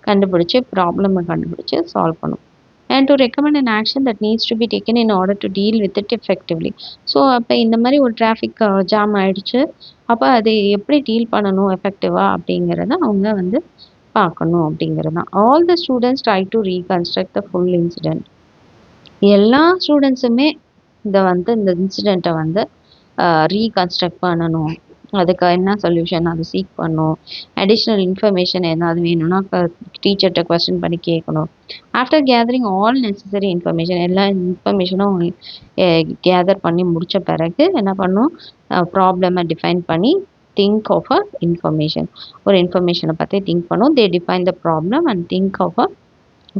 கண்டுபிடிச்சி ப்ராப்ளமை கண்டுபிடிச்சி சால்வ் பண்ணும். And to recommend an action that needs to be taken in order to deal with it effectively. So அப்போ இந்த மாதிரி ஒரு டிராஃபிக் ஜாம் ஆகிடுச்சு, அப்போ அதை எப்படி டீல் பண்ணணும் எஃபெக்டிவாக அப்படிங்கிறத அவங்க வந்து பார்க்கணும் அப்படிங்கிறது தான். All the students try to reconstruct the full incident. எல்லா ஸ்டூடெண்ட்ஸுமே இந்த இன்சிடெண்ட்டை வந்து ரீகன்ஸ்ட்ரக்ட் பண்ணணும். அதுக்கு என்ன சொல்யூஷன் அதை சீக் பண்ணணும். அடிஷ்னல் இன்ஃபர்மேஷன் ஏதாவது வேணும்னா டீச்சர்கிட்ட கொஸ்டின் பண்ணி கேட்கணும். After gathering all necessary information, எல்லா இன்ஃபர்மேஷனும் கேதர் பண்ணி முடித்த பிறகு என்ன பண்ணணும்? ப்ராப்ளமை டிஃபைன் பண்ணி திங்க் ஆஃப் அ இன்ஃபர்மேஷன், ஒரு இன்ஃபர்மேஷனை பற்றி திங்க் பண்ணும். They define the problem and think of a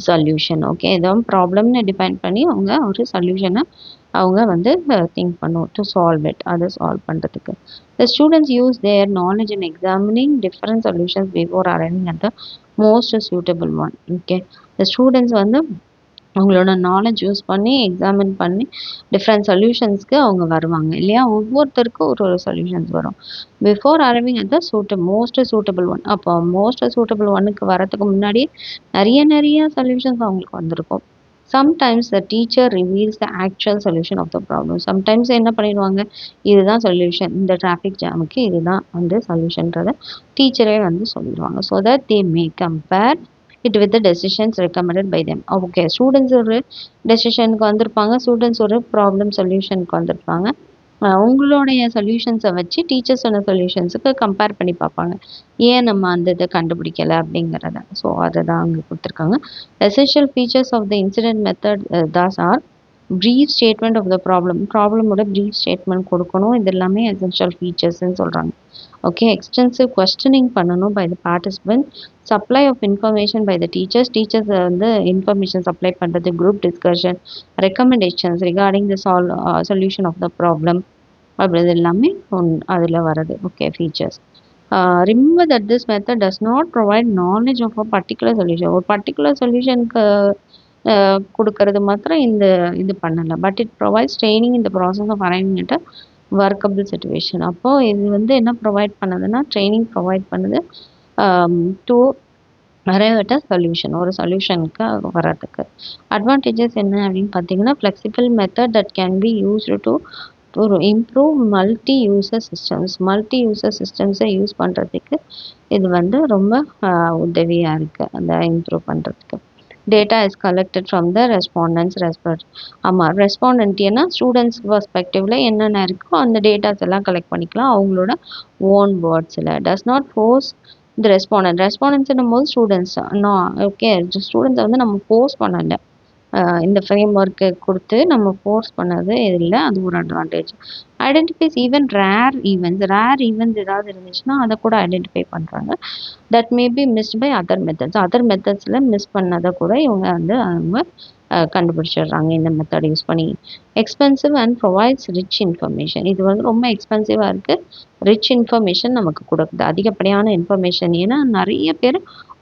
solution. Okay, இதான் ப்ராப்ளம்னு டிஃபைன் பண்ணி அவங்க ஒரு சொல்யூஷனை அவங்க வந்து திங்க் பண்ணும் டு சால்வ் இட், அதை சால்வ் பண்ணுறதுக்கு. The students use their knowledge in examining different solutions before arriving at the most suitable one. Okay, the students வந்து அவங்களோட நாலேஜ் யூஸ் பண்ணி எக்ஸாமின் பண்ணி டிஃப்ரெண்ட் சொல்யூஷன்ஸ்க்கு அவங்க வருவாங்க இல்லையா? ஒவ்வொருத்தருக்கும் ஒரு சொல்யூஷன்ஸ் வரும். Before arriving at the most suitable one. அப்போ மோஸ்ட் சூட்டபிள் ஒன்னுக்கு வரதுக்கு முன்னாடி நிறைய சொல்யூஷன்ஸ் அவங்களுக்கு வந்திருக்கும். Sometimes the teacher reveals the actual solution of the problem. Sometimes என்ன பண்ணிடுவாங்க, இதுதான் சொல்யூஷன், இந்த டிராஃபிக் ஜாமுக்கு இதுதான் வந்து சொல்யூஷன்றதை டீச்சரே வந்து சொல்லிடுவாங்க. So that they may compare it with the decisions recommended by them. Okay, students ஒரு டெசிஷனுக்கு வந்திருப்பாங்க, ஸ்டூடெண்ட்ஸ் ஒரு ப்ராப்ளம் சொல்யூஷனுக்கு வந்திருப்பாங்க. அவங்களுடைய சொல்யூஷன்ஸை வச்சு டீச்சர்ஸ் சொன்ன சொல்யூஷன்ஸுக்கு கம்பேர் பண்ணி பார்ப்பாங்க, ஏன் நம்ம அந்த இதை கண்டுபிடிக்கலை அப்படிங்கிறத. ஸோ அதை தான் அங்கே கொடுத்துருக்காங்க. Essential features of the incident method those are brief statement of the ப்ராப்ளமோட ப்ரீஃப் ஸ்டேட்மெண்ட் கொடுக்கணும். இது எல்லாமே எசென்ஷியல் ஃபீச்சர்ஸ்ன்னு சொல்கிறாங்க. ஓகே, எக்ஸ்டென்சிவ் கொஸ்டினிங் பண்ணணும் by the participant, supply of information by the teachers வந்து இன்ஃபர்மேஷன் சப்ளை பண்ணுறது, group discussion, recommendations regarding the solution of the problem, அப்படி இது எல்லாமே அதில் வர்றது. Okay, features. Remember that this method does not provide knowledge of a particular solution. ஒரு பர்டிகுலர் சொல்யூஷனுக்கு கொடுக்கறது மாத்திரம் இந்த இது பண்ணலை, பட் இட் ப்ரொவைட்ஸ் ட்ரைனிங் இந்த process of arriving at workable situation. அப்போது இது வந்து என்ன ப்ரொவைட் பண்ணுதுன்னா, ட்ரைனிங் ப்ரொவைட் பண்ணுது to arrive at a solution, ஒரு சொல்யூஷனுக்கு வர்றதுக்கு. அட்வான்டேஜஸ் என்ன அப்படின்னு பார்த்தீங்கன்னா, flexible method that can be used to improve multi user சிஸ்டம்ஸை யூஸ் பண்ணுறதுக்கு இது வந்து ரொம்ப உதவியாக இருக்குது, அந்த இம்ப்ரூவ் பண்ணுறதுக்கு. Data is collected from the respondents. ஆமாம், ரெஸ்பாண்டன்ட் ஏன்னா ஸ்டூடெண்ட்ஸ் பர்ஸ்பெக்டிவில் என்னென்ன இருக்கோ அந்த டேட்டாஸ் எல்லாம் கலெக்ட் பண்ணிக்கலாம் அவங்களோட ஓன் வேர்ட்ஸில். டஸ் நாட் ஃபோர்ஸ் இந்த ரெஸ்பாண்டன்ஸ்னும் போது ஸ்டூடெண்ட்ஸ் ஓகே, ஸ்டூடெண்ட்ஸை வந்து நம்ம ஃபோர்ஸ் பண்ணலை, இந்த ஃப்ரேம் ஒர்க்கு கொடுத்து நம்ம ஃபோர்ஸ் பண்ணது இல்லை, அது ஒரு advantage. Identifies even rare events ஏதாவது இருந்துச்சுன்னா அதை கூட ஐடென்டிஃபை பண்ணுறாங்க. That may be missed by other மெத்தட்ஸில் மிஸ் பண்ணதை கூட இவங்க வந்து அவங்க கண்டுபிடிச்சிடுறாங்க இந்த மெத்தட் யூஸ் பண்ணி. Expensive and provides rich information. இது வந்து ரொம்ப எக்ஸ்பென்சிவாக இருக்குது, ரிச் இன்ஃபர்மேஷன் நமக்கு கொடுக்குது, அதிகப்படியான இன்ஃபர்மேஷன். ஏன்னா நிறைய பேர்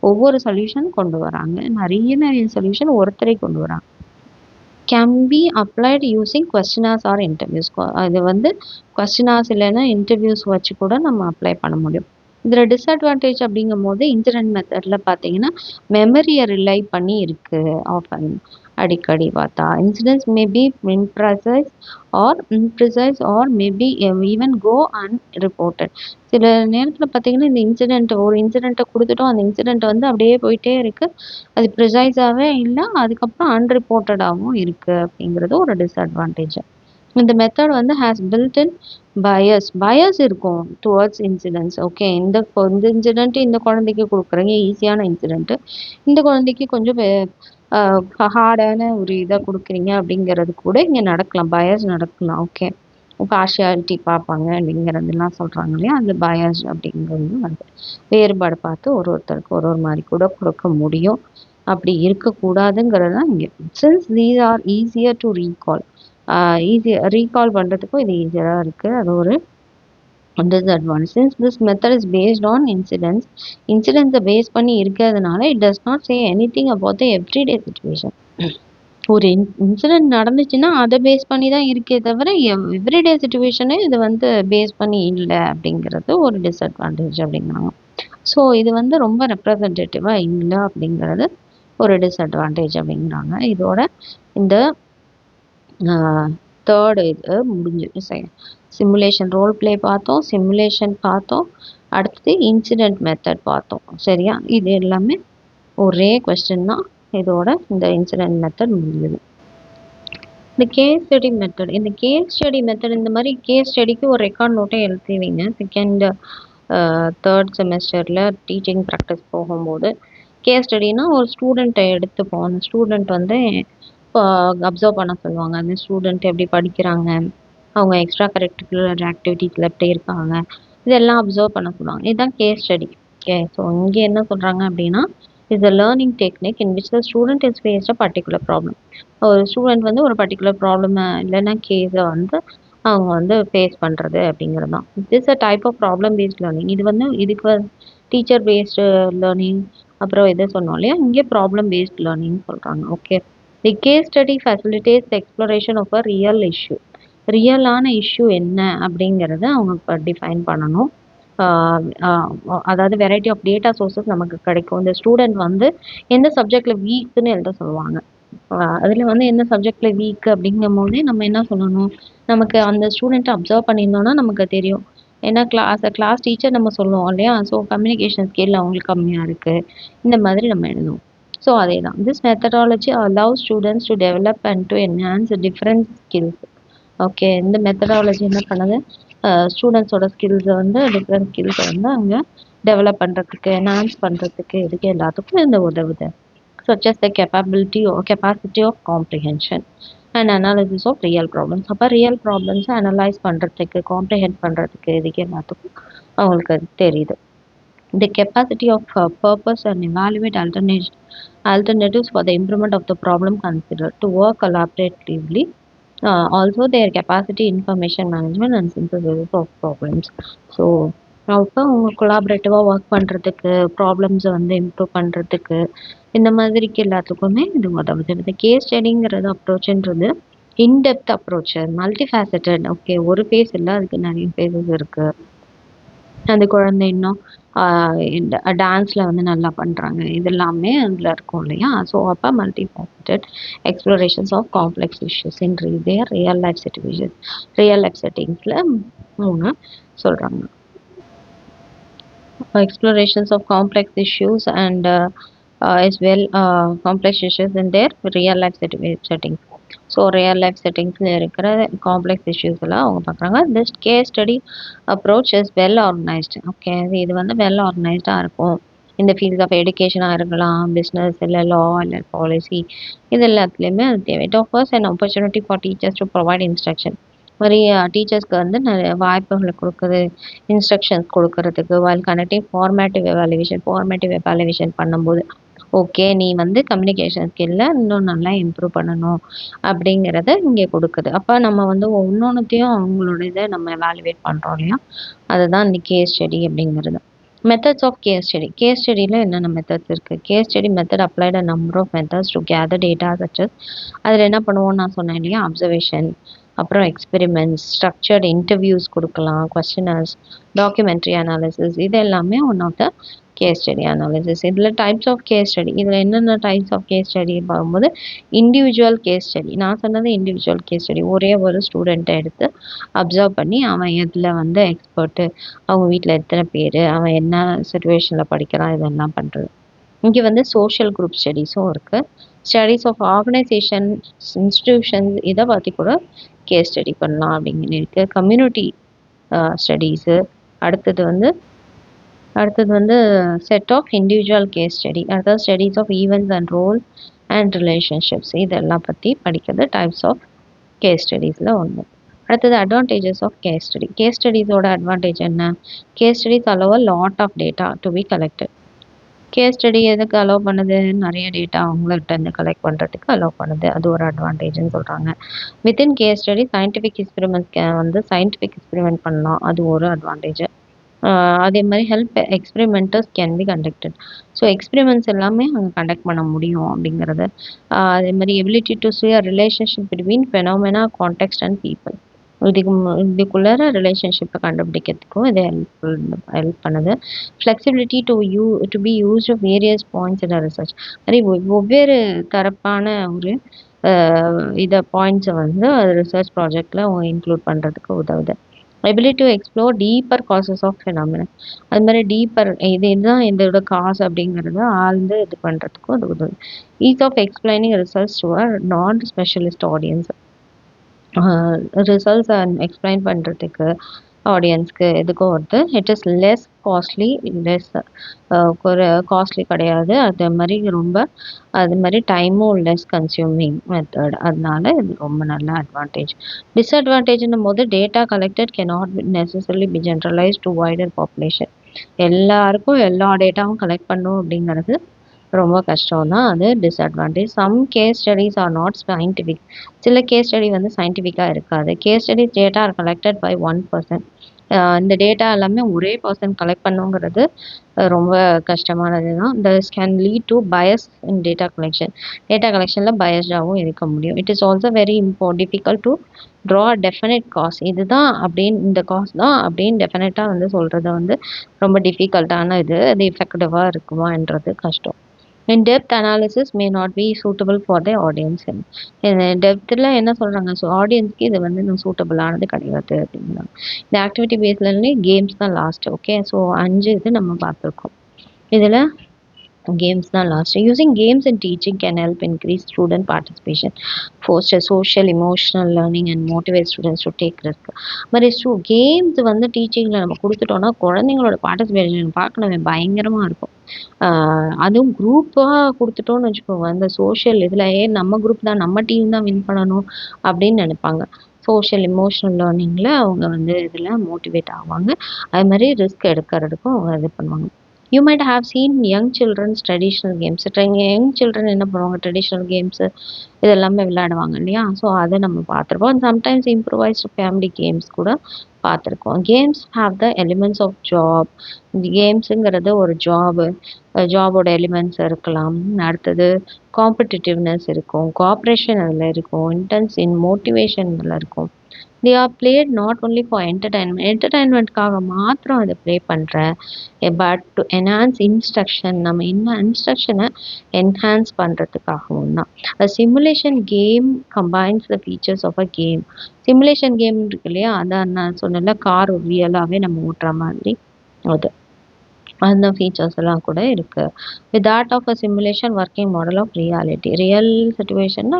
ஒவ்வொரு சொல்யூஷன் கொண்டு வராங்க, நிறைய சொல்யூஷன் ஒருத்தரை கொண்டு வராங்க. Can be applied using questionnaires or interviews. அது வந்து கொஸ்டினாஸ் இல்லைன்னா இன்டர்வியூஸ் வச்சு கூட நம்ம அப்ளை பண்ண முடியும். இதில் டிஸ்அட்வான்டேஜ் அப்படிங்கும் போது இன்சிடென்ட் மெத்தடில் பார்த்தீங்கன்னா மெமரியை ரிலை பண்ணி இருக்குது. ஆஃபன் அடிக்கடி பார்த்தா incidents may be imprecise or maybe even go unreported. சில நேரத்தில் பார்த்தீங்கன்னா இந்த ஒரு இன்சிடெண்ட்டை கொடுத்துட்டோம், அந்த இன்சிடெண்ட் வந்து அப்படியே போயிட்டே இருக்குது, அது ப்ரிசைஸாகவே இல்லை, அதுக்கப்புறம் அன்ரிப்போர்ட்டடாகவும் இருக்குது அப்படிங்கிறது ஒரு டிஸ்அட்வான்டேஜ். இந்த மெத்தட் வந்து ஹேஸ் பில்ட் இன் பயஸ் இருக்கும் டுவர்ட்ஸ் இன்சிடென்ட்ஸ். ஓகே, இந்த இன்சிடென்ட் இந்த குழந்தைக்கு கொடுக்குறீங்க ஈஸியான இன்சிடென்ட்டு, இந்த குழந்தைக்கு கொஞ்சம் ஹார்டான ஒரு இதை கொடுக்குறீங்க அப்படிங்கிறது கூட இங்கே நடக்கலாம், பயஸ் நடக்கலாம். ஓகே, பார்ஷியாலிட்டி பார்ப்பாங்க அப்படிங்கிறதுலாம் சொல்கிறாங்க இல்லையா, அந்த பயஸ் அப்படிங்கிறது வந்து வேறுபாடு பார்த்து ஒருத்தருக்கு ஒரு மாதிரி கூட கொடுக்க முடியும். அப்படி இருக்கக்கூடாதுங்கிறது தான் இங்கே. Since these are easier to recall, recall பண்ணுறதுக்கும் இது ஈஸியாக இருக்குது, அது ஒரு disadvantage. Since this method is based on incidents base பண்ணி இருக்கிறதுனால it does not say anything about the everyday situation. ஒரு இன்சிடென்ட் நடந்துச்சுன்னா அதை பேஸ் பண்ணி தான் இருக்கே தவிர எவ்ரிடே சுச்சுவேஷனே இது வந்து பேஸ் பண்ணி இல்லை அப்படிங்கிறது ஒரு டிஸ்அட்வான்டேஜ் அப்படிங்கிறாங்க. ஸோ இது வந்து ரொம்ப ரெப்ரசன்டேட்டிவாக இல்லை அப்படிங்கிறது ஒரு டிஸ்அட்வான்டேஜ் அப்படிங்கிறாங்க. இதோட இந்த தேர்டு இது முடிஞ்சு. சிமுலேஷன் ரோல் பிளே பார்த்தோம், சிமுலேஷன் பார்த்தோம், அடுத்தது இன்சிடென்ட் மெத்தட் பார்த்தோம். சரியா, இது எல்லாமே ஒரே கொஸ்டின் தான். இதோட இந்த இன்சிடென்ட் மெத்தட் முடியுது. இந்த கேஸ் ஸ்டடி மெத்தட் இந்த மாதிரி கேஸ் ஸ்டடிக்கு ஒரு ரெக்கார்ட் நோட்டை எழுதிவிங்க. செகண்ட் தேர்ட் செமஸ்டரில் டீச்சிங் ப்ராக்டிஸ் போகும்போது கேஸ் ஸ்டடினா ஒரு ஸ்டூடெண்ட்டை எடுத்துப்போம், அந்த ஸ்டூடெண்ட் வந்து அப்சர்வ் பண்ண சொல்லுவாங்க, அந்த ஸ்டூடெண்ட் எப்படி படிக்கிறாங்க, அவங்க எக்ஸ்ட்ரா கரிக்குலர் ஆக்டிவிட்டீஸில் எப்படி இருக்காங்க, இதெல்லாம் அப்சர்வ் பண்ண சொல்லுவாங்க. இதுதான் கேஸ் ஸ்டடி. ஓகே, ஸோ இங்கே என்ன சொல்கிறாங்க அப்படின்னா, is a learning technique in which the student is faced a particular problem. ஒரு ஸ்டூடெண்ட் வந்து ஒரு பர்டிகுலர் ப்ராப்ளமை இல்லைன்னா கேஸை வந்து அவங்க வந்து ஃபேஸ் பண்ணுறது அப்படிங்கிறது தான். It's a type of problem based learning. இது வந்து இதுக்கு டீச்சர் பேஸ்டு லேர்னிங், அப்புறம் எதை சொன்னோம் இல்லையா, இங்கே ப்ராப்ளம் பேஸ்ட் லேர்னிங் சொல்கிறாங்க. Okay, the case study facilitates the exploration of a real issue. ரியலான இஷ்யூ என்ன அப்படிங்கிறத அவங்க இப்போ டிஃபைன் பண்ணணும். அதாவது வெரைட்டி ஆஃப் டேட்டா சோர்ஸஸ் நமக்கு கிடைக்கும். இந்த ஸ்டூடெண்ட் வந்து எந்த சப்ஜெக்டில் வீக்குன்னு எழுத சொல்லுவாங்க. அதில் வந்து எந்த சப்ஜெக்டில் வீக்கு அப்படிங்கும் போதே நம்ம என்ன சொல்லணும், நமக்கு அந்த ஸ்டூடெண்ட்டை அப்சர்வ் பண்ணியிருந்தோன்னா நமக்கு தெரியும். ஏன்னா கிளாஸ் டீச்சர் நம்ம சொல்லுவோம் இல்லையா, ஸோ கம்யூனிகேஷன் ஸ்கில் அவங்களுக்கு கம்மியாக இருக்குது, இந்த மாதிரி நம்ம எழுதுவோம். ஸோ அதே தான், this methodology allow students to develop and to enhance different skills. Okay, இந்த மெத்தடாலஜி என்ன பண்ணுது, ஸ்டூடெண்ட்ஸோட ஸ்கில்ஸை வந்து டிஃப்ரெண்ட் ஸ்கில்ஸை வந்து அங்கே டெவலப் பண்ணுறதுக்கு, என்ஹான்ஸ் பண்ணுறதுக்கு, இதுக்கு எல்லாத்துக்கும் இந்த உதவுது. such as the capacity of comprehension and analysis of real problems. அப்போ ரியல் ப்ராப்ளம்ஸை அனலைஸ் பண்ணுறதுக்கு, காம்ப்ரிஹெண்ட் பண்ணுறதுக்கு, இதுக்கு எல்லாத்துக்கும் அவங்களுக்கு அது தெரியுது. The capacity of purpose and evaluate alternatives for the improvement of the problem considered to work collaboratively. Also their capacity information management and synthesis of problems. So அப்போ அவங்க கொலாபரேட்டிவாக ஒர்க் பண்ணுறதுக்கு, ப்ராப்ளம்ஸை வந்து இம்ப்ரூவ் பண்ணுறதுக்கு, இந்த மாதிரிக்கு எல்லாத்துக்குமே இது உதவுது. இந்த கேஸ் ஸ்டடிங்கிறது அப்ரோச்சுன்றது in depth approach, multi faceted. Okay, ஒரு ஃபேஸ் இல்லை, அதுக்கு நிறைய ஃபேஸஸ் இருக்கு. அந்த குழந்தை இன்னும் டான்ஸில் வந்து நல்லா பண்ணுறாங்க, இது எல்லாமே அதில் இருக்கும் இல்லையா? ஸோ அப்போ multi faceted explorations of complex issues in their real life situation, real life செட்டிங்ஸில் அவங்க சொல்கிறாங்க. Explorations of complex issues and as well complex issues in their real life settings. So real life செட்டிங்ஸில் இருக்கிற காம்ப்ளெக்ஸ் இஷ்யூஸ் எல்லாம் அவங்க பார்க்குறாங்க. This case study approach is well organised. Okay, இது வந்து வெல் ஆர்கனைஸ்டாக இருக்கும். இந்த ஃபீல்ட்ஸ் ஆஃப் எஜுகேஷனாக இருக்கலாம், பிஸ்னஸ், இல்லை லா, இல்லை பாலிசி, இது எல்லாத்துலேயுமே அது தேவை. It offers an opportunity for teachers to provide instruction. மாதிரி டீச்சர்ஸ்க்கு வந்து நிறைய வாய்ப்புகளை கொடுக்குது, இன்ஸ்ட்ரக்ஷன்ஸ் கொடுக்கறதுக்கு. வைல் கனெக்டிங் ஃபார்மேட்டிவ் எவாலுவேஷன் பண்ணும்போது, ஓகே நீ வந்து கம்யூனிகேஷன் ஸ்கில்ல இன்னும் நல்லா இம்ப்ரூவ் பண்ணணும் அப்படிங்கிறத இங்கே கொடுக்குது. அப்போ நம்ம வந்து ஒன்னொன்றுத்தையும் அவங்களோட இதை நம்ம எவாலுவேட் பண்ணுறோம் இல்லையா? அதுதான் இந்த கேஸ் ஸ்டடி அப்படிங்கிறது. Methods of case study. Case ஸ்டடியில் என்னென்ன மெத்தட்ஸ் இருக்குது? Case study method applied a number of methods to gather data such as. அதில் என்ன பண்ணுவோம் நான் சொன்னேன் இல்லையா? அப்சர்வேஷன், அப்புறம் எக்ஸ்பெரிமெண்ட்ஸ், ஸ்ட்ரக்சர்டு இன்டர்வியூஸ் கொடுக்கலாம், கொஸ்டினர்ஸ், டாக்குமெண்ட்ரி அனாலிசிஸ், இது எல்லாமே one of the case study analysis. இதில் டைப்ஸ் ஆஃப் கேஸ் ஸ்டடி, இதில் என்னென்ன டைப்ஸ் ஆஃப் கேஸ் ஸ்டடி பார்க்கும்போது, இண்டிவிஜுவல் கேஸ் ஸ்டடி. நான் சொன்னது இண்டிவிஜுவல் கேஸ் ஸ்டடி, ஒரே ஒரு ஸ்டூடெண்ட்டை எடுத்து அப்சர்வ் பண்ணி அவன் எதில் வந்து எக்ஸ்பர்ட்டு, அவங்க வீட்டில் எத்தனை பேர், அவன் என்ன சுச்சுவேஷனில் படிக்கிறான், இதெல்லாம் பண்ணுறது. இங்கே வந்து சோஷியல் குரூப் ஸ்டடீஸும் இருக்குது. ஸ்டடீஸ் ஆஃப் ஆர்கனைசேஷன், இன்ஸ்டிடியூஷன்ஸ், இதை பற்றி கூட கேஸ் ஸ்டடி பண்ணலாம் அப்படிங்கிற இருக்குது. Community studies. அடுத்தது வந்து set of individual case study, அதாவது studies of events and role and relationships, இதெல்லாம் பற்றி படிக்கிறது டைப்ஸ் ஆஃப் கேஸ் ஸ்டடீஸில் ஒன்று. அடுத்தது advantages of case study. Case ஸ்டடீஸோட அட்வான்டேஜ் என்ன? Case studies allow a lot of data to be collected. Case study எதுக்கு அலோவ் பண்ணுது? நிறைய டேட்டா அவங்கள்ட்ட இருந்து கலெக்ட் பண்ணுறதுக்கு அலோவ் பண்ணுது, அது ஒரு அட்வான்டேஜ்னு சொல்கிறாங்க. Within case study scientific experiment பண்ணலாம், அது ஒரு அட்வான்டேஜ். அதே மாதிரி experimenters can be conducted. So experiments எல்லாமே அங்கே கண்டக்ட் பண்ண முடியும் அப்படிங்கிறது. அதே மாதிரி ability to see a relationship between phenomena, context and people. இதுக்குள்ளார ரிலேஷன்ஷிப்பை கண்டுபிடிக்கிறதுக்கும் இது ஹெல்ப் பண்ணுது. Flexibility to be used various points in research. மாதிரி வெவ்வேறு தரப்பான ஒரு இதை பாயிண்ட்ஸை வந்து ரிசர்ச் ப்ராஜெக்டில் இன்க்ளூட் பண்ணுறதுக்கு உதவுது. Ability to explore deeper causes of phenomena. அது மாதிரி டீப்பர் இதுதான் இதோட காஸ் அப்படிங்கிறத ஆழ்ந்து இது பண்ணுறதுக்கும் அது உதவுது. Ease of explaining results to a non specialist audience. Results explain பண்ணுறதுக்கு ஆடியன்ஸ்க்கு எதுக்கும் வருது. இட் இஸ் லெஸ் காஸ்ட்லி, ஒரு காஸ்ட்லி கிடையாது, அது மாதிரி டைமும் லெஸ் கன்சியூமிங் மெத்தட், அதனால இது ரொம்ப நல்ல அட்வான்டேஜ். டிஸ்அட்வான்டேஜ்னும் போது data collected cannot necessarily be generalised to wider population. எல்லாருக்கும் எல்லா டேட்டாவும் கலெக்ட் பண்ணும் அப்படிங்கிறது ரொம்ப கஷ்டம் தான், அது disadvantage. Some case studies are not scientific. சில கேஸ் ஸ்டடி வந்து சயின்டிஃபிக்காக இருக்காது. Case studies data are collected by one person. இந்த டேட்டா எல்லாமே ஒரே பர்சன் கலெக்ட் பண்ணுங்கிறது ரொம்ப கஷ்டமானது தான். This can lead to bias in data collection. Data கலெக்ஷனில் பயஸ்டாகவும் இருக்க முடியும். It is also very difficult to draw definite cause. இதுதான் அப்படின்னு, இந்த காஸ் தான் அப்படின்னு டெஃபினட்டாக வந்து சொல்கிறது வந்து ரொம்ப டிஃபிகல்ட்டான இது. அது எஃபெக்டிவாக இருக்குமான்றது கஷ்டம். In depth analysis may not be suitable for the audience. டெப்த்தில் என்ன சொல்கிறாங்க? ஸோ ஆடியன்ஸ்க்கு இது வந்து இன்னும் சூட்டபிளானது கிடையாது அப்படிங்கிறாங்க. இந்த ஆக்டிவிட்டி பேஸ்ட்லேயே கேம்ஸ் தான் லாஸ்ட். ஓகே, ஸோ 5 இது நம்ம பார்த்துருக்கோம். இதில் கேம்ஸ் தான் last. Using games in teaching can help increase student participation, Foster social emotional learning and motivate students to take risk. மாதிரி கேம்ஸ் வந்து டீச்சிங்கில் நம்ம கொடுத்துட்டோம்னா குழந்தைங்களோட பார்ட்டிசிபேஷன் பார்க்கணுமே பயங்கரமாக இருக்கும். அதுவும் குரூப்பாக கொடுத்துட்டோன்னு வச்சுக்கோங்க, அந்த சோஷியல் இதில் நம்ம குரூப் தான், நம்ம டீம் தான் வின் பண்ணணும் அப்படின்னு நினைப்பாங்க. சோஷியல் இமோஷனல் லேர்னிங்கில் அவங்க வந்து இதில் மோட்டிவேட் ஆவாங்க. அது மாதிரி ரிஸ்க் எடுக்கிறதுக்கும் அவங்க இது பண்ணுவாங்க. You might have seen young childrens traditional games. Young children என்ன பண்ணுவாங்க, ட்ரெடிஷ்னல் கேம்ஸு இதெல்லாமே விளையாடுவாங்க இல்லையா? ஸோ அதை நம்ம பார்த்துருப்போம். சம்டைம்ஸ் இம்ப்ரூவைஸ்டு ஃபேமிலி கேம்ஸ் கூட பார்த்துருக்கோம். Games have the elements of job. கேம்ஸுங்கிறது ஒரு ஜாபோட எலிமெண்ட்ஸ் இருக்கலாம். அடுத்தது காம்படிட்டிவ்னஸ் இருக்கும், கோஆப்ரேஷன் அதில் இருக்கும், இன்டென்ஸ் இன் மோட்டிவேஷன் அதில் இருக்கும். They are played not only for என்டர்டைன்மெண்ட்காக மாத்திரம் அதை ப்ளே பண்ணுறேன், பட் டு என்ஹான்ஸ் இன்ஸ்ட்ரக்ஷன், நம்ம இன்னும் இன்ஸ்ட்ரக்ஷனை என்ஹான்ஸ் பண்ணுறதுக்காகவும் தான். Simulation game combines the features of a game. Simulation game இருக்கு இல்லையா, அதான் நான் சொன்னல, கார் ரியலாகவே நம்ம ஓட்டுற மாதிரி அது அந்த ஃபீச்சர்ஸ் எல்லாம் கூட இருக்குது. With that of a simulation working model of reality. Real சிச்சுவேஷன்னா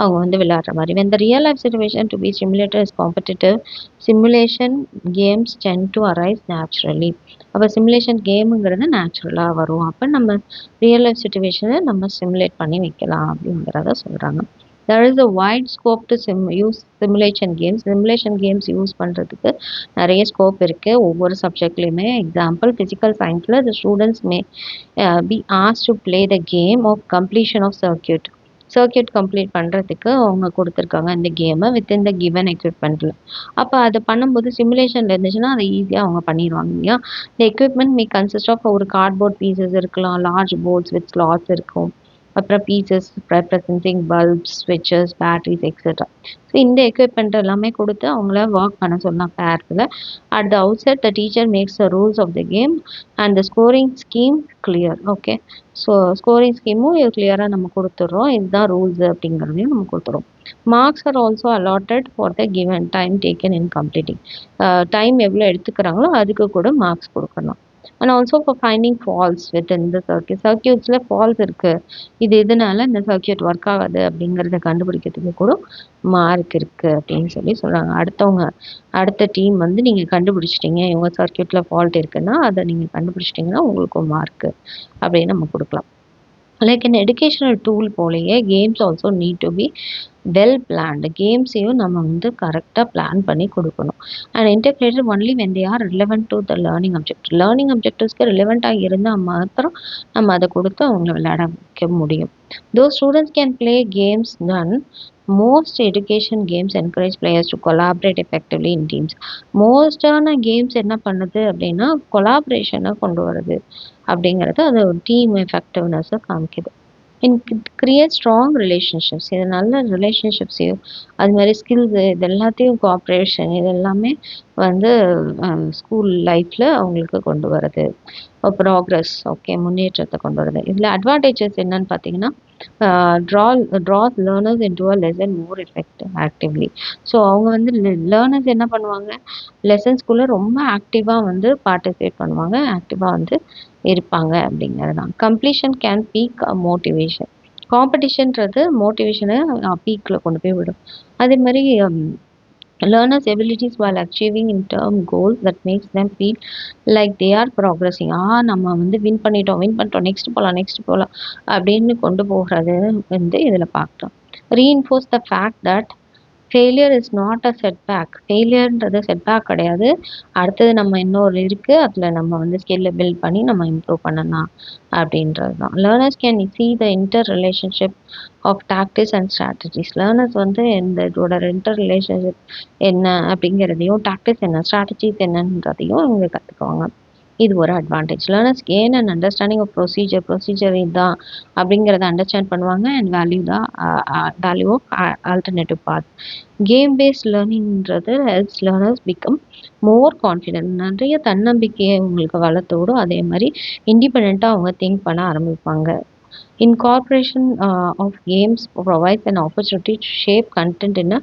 அவங்க வந்து விளையாடுற மாதிரி. when the real life situation to be simulated is competitive, simulation games tend to arise naturally. அப்போ சிமுலேஷன் கேமுங்கிறது நேச்சுரலாக வரும். அப்போ நம்ம ரியல் லைஃப் சுச்சுவேஷனை நம்ம சிமுலேட் பண்ணி வைக்கலாம் அப்படிங்கிறத சொல்கிறாங்க. there is a wide scope to use simulation games. simulation games use பண்ணுறதுக்கு நிறைய ஸ்கோப் இருக்குது ஒவ்வொரு சப்ஜெக்ட்லேயுமே. எக்ஸாம்பிள், ஃபிசிக்கல் சயின்ஸில் the students may be asked to play the game of completion of circuit complete பண்ணுறதுக்கு அவங்க கொடுத்துருக்காங்க இந்த கேமை வித்தின் த கிவன் எக்யூப்மெண்ட்டில். அப்போ அதை பண்ணும்போது சிமுலேஷனில் இருந்துச்சுன்னா அதை ஈஸியாக அவங்க பண்ணிடுவாங்க இல்லையா. இந்த எக்யூப்மெண்ட் மீ கன்சிஸ்ட் ஆஃப் ஒரு கார்ட்போர்ட் பீசஸ் இருக்கலாம், லார்ஜ் போர்ட்ஸ் வித் ஸ்லாட்ஸ் இருக்கும், அப்புறம் பீசஸ் ரெப்ரசன்டிங் பல்ப்ஸ், ஸ்விட்சஸ், பேட்டரிஸ் எக்ஸெட்ரா. ஸோ இந்த எக்யூப்மெண்ட் எல்லாமே கொடுத்து அவங்கள ஒர்க் பண்ண சொல்லலாம் பேர்ஸில். At the outset the teacher makes the rules of the game and the scoring scheme clear. Okay, so scoring ஸ்கீமும் கிளியராக நம்ம கொடுத்துட்றோம், இதுதான் ரூல்ஸ் அப்படிங்கிறதையும் நம்ம கொடுத்துறோம். Marks are also allotted for the given time taken in completing. Time எவ்வளோ எடுத்துக்கிறாங்களோ அதுக்கு கூட மார்க்ஸ் கொடுக்கணும். And also for finding faults with இந்த சர்க்கியூட்ஸில் ஃபால்ஸ் இருக்குது, இது இதனால இந்த சர்க்கியூட் ஒர்க் ஆகாது அப்படிங்கிறத கண்டுபிடிக்கிறதுக்கு கூட மார்க் இருக்குது அப்படின்னு சொல்கிறாங்க. அடுத்த டீம் வந்து நீங்கள் கண்டுபிடிச்சிட்டிங்க, இவங்க சர்க்கியூட்டில் ஃபால்ட் இருக்குன்னா அதை நீங்கள் கண்டுபிடிச்சிட்டிங்கன்னா உங்களுக்கு மார்க்கு அப்படின்னு நம்ம கொடுக்கலாம். லைக் an educational டூல் போலயே games also need to be well planned. கேம்ஸையும் நம்ம வந்து கரெக்டாக பிளான் பண்ணி கொடுக்கணும். And integrated only when they are relevant to the learning objective. Learning அப்ஜெக்டிவ்ஸ்க்கு ரிலவெண்ட்டாக இருந்தால் மாத்திரம் நம்ம அதை கொடுத்து அவங்கள விளையாட வைக்க முடியும். Those students can play games done. Most education games encourage players to collaborate effectively in teams. மோஸ்டான கேம்ஸ் என்ன பண்ணுது அப்படின்னா கொலாபரேஷனை கொண்டு வருது அப்படிங்கிறது, அது ஒரு டீம் எஃபெக்டிவ்னஸை காமிக்குது. Create strong relationships. இது நல்ல ரிலேஷன்ஷிப்ஸையும் அது மாதிரி ஸ்கில்ஸு இது எல்லாத்தையும் கோஆப்ரேஷன் இது எல்லாமே வந்து ஸ்கூல் லைஃப்பில் அவங்களுக்கு கொண்டு வருது. ப்ராக்ரஸ், ஓகே, முன்னேற்றத்தை கொண்டு வருது. இதில் அட்வான்டேஜஸ் என்னன்னு பார்த்தீங்கன்னா, Dras learners into a lesson more actively. So அவங்க வந்து லேர்னர்ஸ் என்ன பண்ணுவாங்க, லெசன்ஸ்குள்ளே ரொம்ப ஆக்டிவாக வந்து பார்ட்டிசிபேட் பண்ணுவாங்க, ஆக்டிவாக வந்து இருப்பாங்க அப்படிங்கிறது தான். Competition can peak motivation. காம்படிஷன்றது மோட்டிவேஷனை பீக்கில் கொண்டு போய் விடும். அதே மாதிரி learners abilities while achieving in term goals that makes them feel like they are progressing. நம்ம வந்து வின் பண்ணிட்டோம், நெக்ஸ்ட் போகலாம் அப்படின்னு கொண்டு போகிறது வந்து இதில் பார்க்கலாம். reinforce the fact that failure is not a setback. ஃபெயிலியர்ன்றது செட்பேக் கிடையாது, அடுத்தது நம்ம இன்னொரு இருக்குது, அதில் நம்ம வந்து ஸ்கில்லை பில்ட் பண்ணி நம்ம இம்ப்ரூவ் பண்ணலாம் அப்படின்றது தான். Learners can see the interrelationship of tactics and strategies. Learners வந்து இதோட இன்டர் ரிலேஷன்ஷிப் என்ன அப்படிங்கிறதையும், டாக்டிக்ஸ் என்ன, ஸ்ட்ராட்டஜிஸ் என்னன்றதையும் இவங்க கற்றுக்குவாங்க. இது ஒரு advantage. Learners gain and understanding of procedure இதுதான் அப்படிங்கிறத அண்டர்ஸ்டாண்ட் பண்ணுவாங்க. And value of alternative path. Game based லேர்னிங்கிறது helps learners become more confident. நிறைய தன்னம்பிக்கையை உங்களுக்கு வளர்த்தோடும், அதே மாதிரி இண்டிபெண்ட்டாக அவங்க திங்க் பண்ண ஆரம்பிப்பாங்க. Incorporation of games provides an opportunity to shape content in a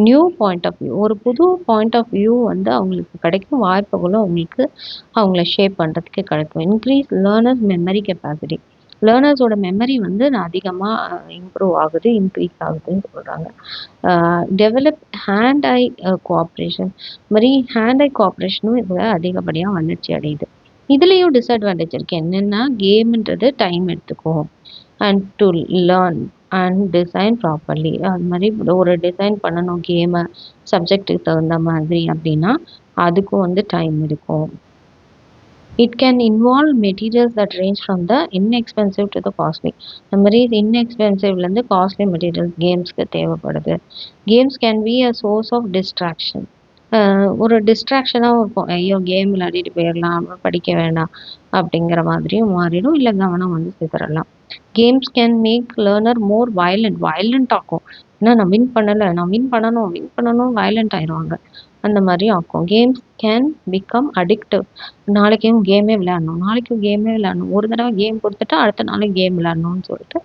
new point of view. ஒரு புது பாயிண்ட் ஆஃப் வியூ வந்து அவங்களுக்கு கிடைக்கும், வாய்ப்புகளும் அவங்கள ஷேப் பண்ணுறதுக்கு கிடைக்கும். Increase learners memory capacity. லேர்னர்ஸோட மெமரி வந்து அதிகமாக இம்ப்ரூவ் ஆகுது, இன்க்ரீஸ் ஆகுதுன்னு சொல்கிறாங்க. Develop hand eye cooperation. மாதிரி ஹேண்ட் ஐ கோஆப்ரேஷனும் இதில் அதிகப்படியாக வளர்ச்சி அடையுது. இதுலேயும் டிஸ்அட்வான்டேஜ் இருக்குது. என்னென்னா, கேம்ன்றது டைம் எடுத்துக்கும் and to learn and design properly. அது மாதிரி ஒரு டிசைன் பண்ணணும் கேமை சப்ஜெக்ட்டுக்கு தகுந்த மாதிரி அப்படின்னா அதுக்கும் வந்து டைம் எடுக்கும். It can involve materials that range from the inexpensive to the costly. இந்த மாதிரி இன்எக்ஸ்பென்சிவ்லேருந்து காஸ்ட்லி மெட்டீரியல்ஸ் கேம்ஸ்க்கு தேவைப்படுது. Games can be a source of distraction. ஒரு டிஸ்ட்ராக்ஷனாகவும் இருக்கும். ஐயோ கேம் விளையாடிட்டு போயிடலாம், அப்புறம் படிக்க வேண்டாம் அப்படிங்கிற மாதிரியும் மாறிடும். இல்லை கவனம் வந்து சிதறலாம். Games can make learner more violent ஆக்கும். ஏன்னா நான் வின் பண்ணலை, நான் வின் பண்ணணும் வயலண்ட் ஆயிடுவாங்க. அந்த மாதிரி ஆக்கும். Games can become addictive. நாளைக்கும் கேமே விளையாடணும், ஒரு தடவை கேம் கொடுத்துட்டா அடுத்த நாளும் கேம் விளையாடணும்னு சொல்லிட்டு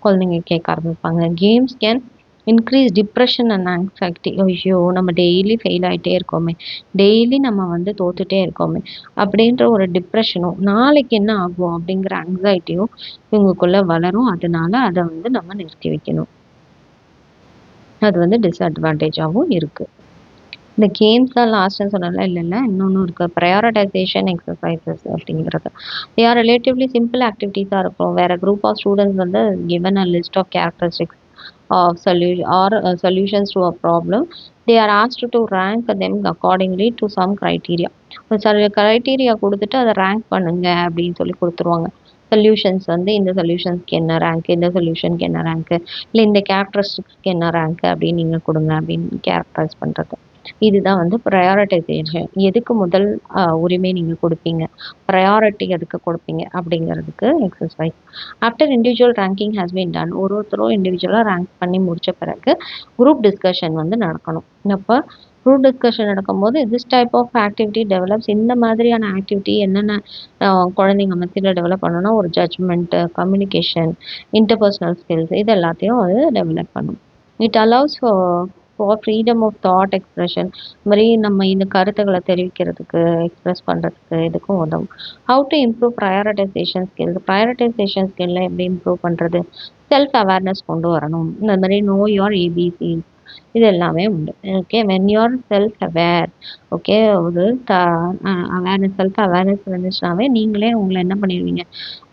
குழந்தைங்க கேட்க ஆரம்பிப்பாங்க. Games can increase depression and anxiety. ஐயோ நம்ம டெய்லி ஃபெயில் ஆகிட்டே இருக்கோமே, டெய்லி நம்ம வந்து தோத்துட்டே இருக்கோமே அப்படின்ற ஒரு டிப்ரெஷனும், நாளைக்கு என்ன ஆகும் அப்படிங்கிற ஆங்ஸைட்டியும் இவங்களுக்குள்ள வளரும். அதனால அதை வந்து நம்ம நிறுத்தி வைக்கணும். அது வந்து டிஸ்அட்வான்டேஜாகவும் இருக்குது. இந்த கேம்ஸ் தான் லாஸ்ட்னு சொன்னல, இல்லை இன்னொன்று இருக்குது, ப்ரையாரிட்டைசேஷன் எக்ஸசைசஸ் அப்படிங்கிறது. தே ஆர் ரிலேட்டிவ்லி சிம்பிள் ஆக்டிவிட்டீஸாக இருக்கும். வேறு குரூப் ஆஃப் ஸ்டூடெண்ட்ஸ் வந்து given a list of characteristics of solutions to a problem. They are asked to rank them accordingly to some criteria. ஒரு சில க்ரைட்டீரியா கொடுத்துட்டு அதை ரேங்க் பண்ணுங்க அப்படின்னு சொல்லி கொடுத்துருவாங்க. சொல்யூஷன்ஸ் வந்து இந்த சொல்யூஷன்ஸ்க்கு என்ன ரேங்க், இந்த சொல்யூஷனுக்கு என்ன ரேங்க்கு, இல்லை இந்த கேரக்டரிஸ்டிக்ஸ்க்கு என்ன ரேங்க்கு அப்படின்னு நீங்கள் கொடுங்க அப்படின்னு கேரக்டரைஸ் பண்ணுறது. இதுதான் வந்து ப்ரையாரிட்டைசேஷன். எதுக்கு முதல் உரிமை நீங்கள் கொடுப்பீங்க, ப்ரையாரிட்டி எதுக்கு கொடுப்பீங்க அப்படிங்கிறதுக்கு exercise. After individual ranking has been done, ஒருத்தரும் இண்டிவிஜுவலாக ரேங்க் பண்ணி முடித்த பிறகு குரூப் டிஸ்கஷன் வந்து நடக்கணும். அப்போ குரூப் டிஸ்கஷன் நடக்கும்போது this type of activity develops. இந்த மாதிரியான ஆக்டிவிட்டி என்னென்ன குழந்தைங்க மத்தியில் டெவலப் பண்ணணும்னா, ஒரு ஜட்ஜ்மெண்ட்டு, கம்யூனிகேஷன், இன்டர்பர்சனல் ஸ்கில்ஸ், இது எல்லாத்தையும் அது டெவலப் பண்ணும். It allows for freedom of thought expression. இது மாதிரி நம்ம இந்த கருத்துக்களை தெரிவிக்கிறதுக்கு, எக்ஸ்பிரஸ் பண்ணுறதுக்கு இதுக்கும் உதவும். How to improve prioritisation skill. Prioritisation ஸ்கில்லை எப்படி இம்ப்ரூவ் பண்ணுறது? செல்ஃப் அவேர்னஸ் கொண்டு வரணும். இந்த மாதிரி நோ யோர் ஏபிசி, இது எல்லாமே உண்டு. Okay, when you're self aware, okay, ஒரு செல்ஃப் அவேர்னஸ் இருந்துச்சுனாவே நீங்களே உங்களை என்ன பண்ணிடுவீங்க,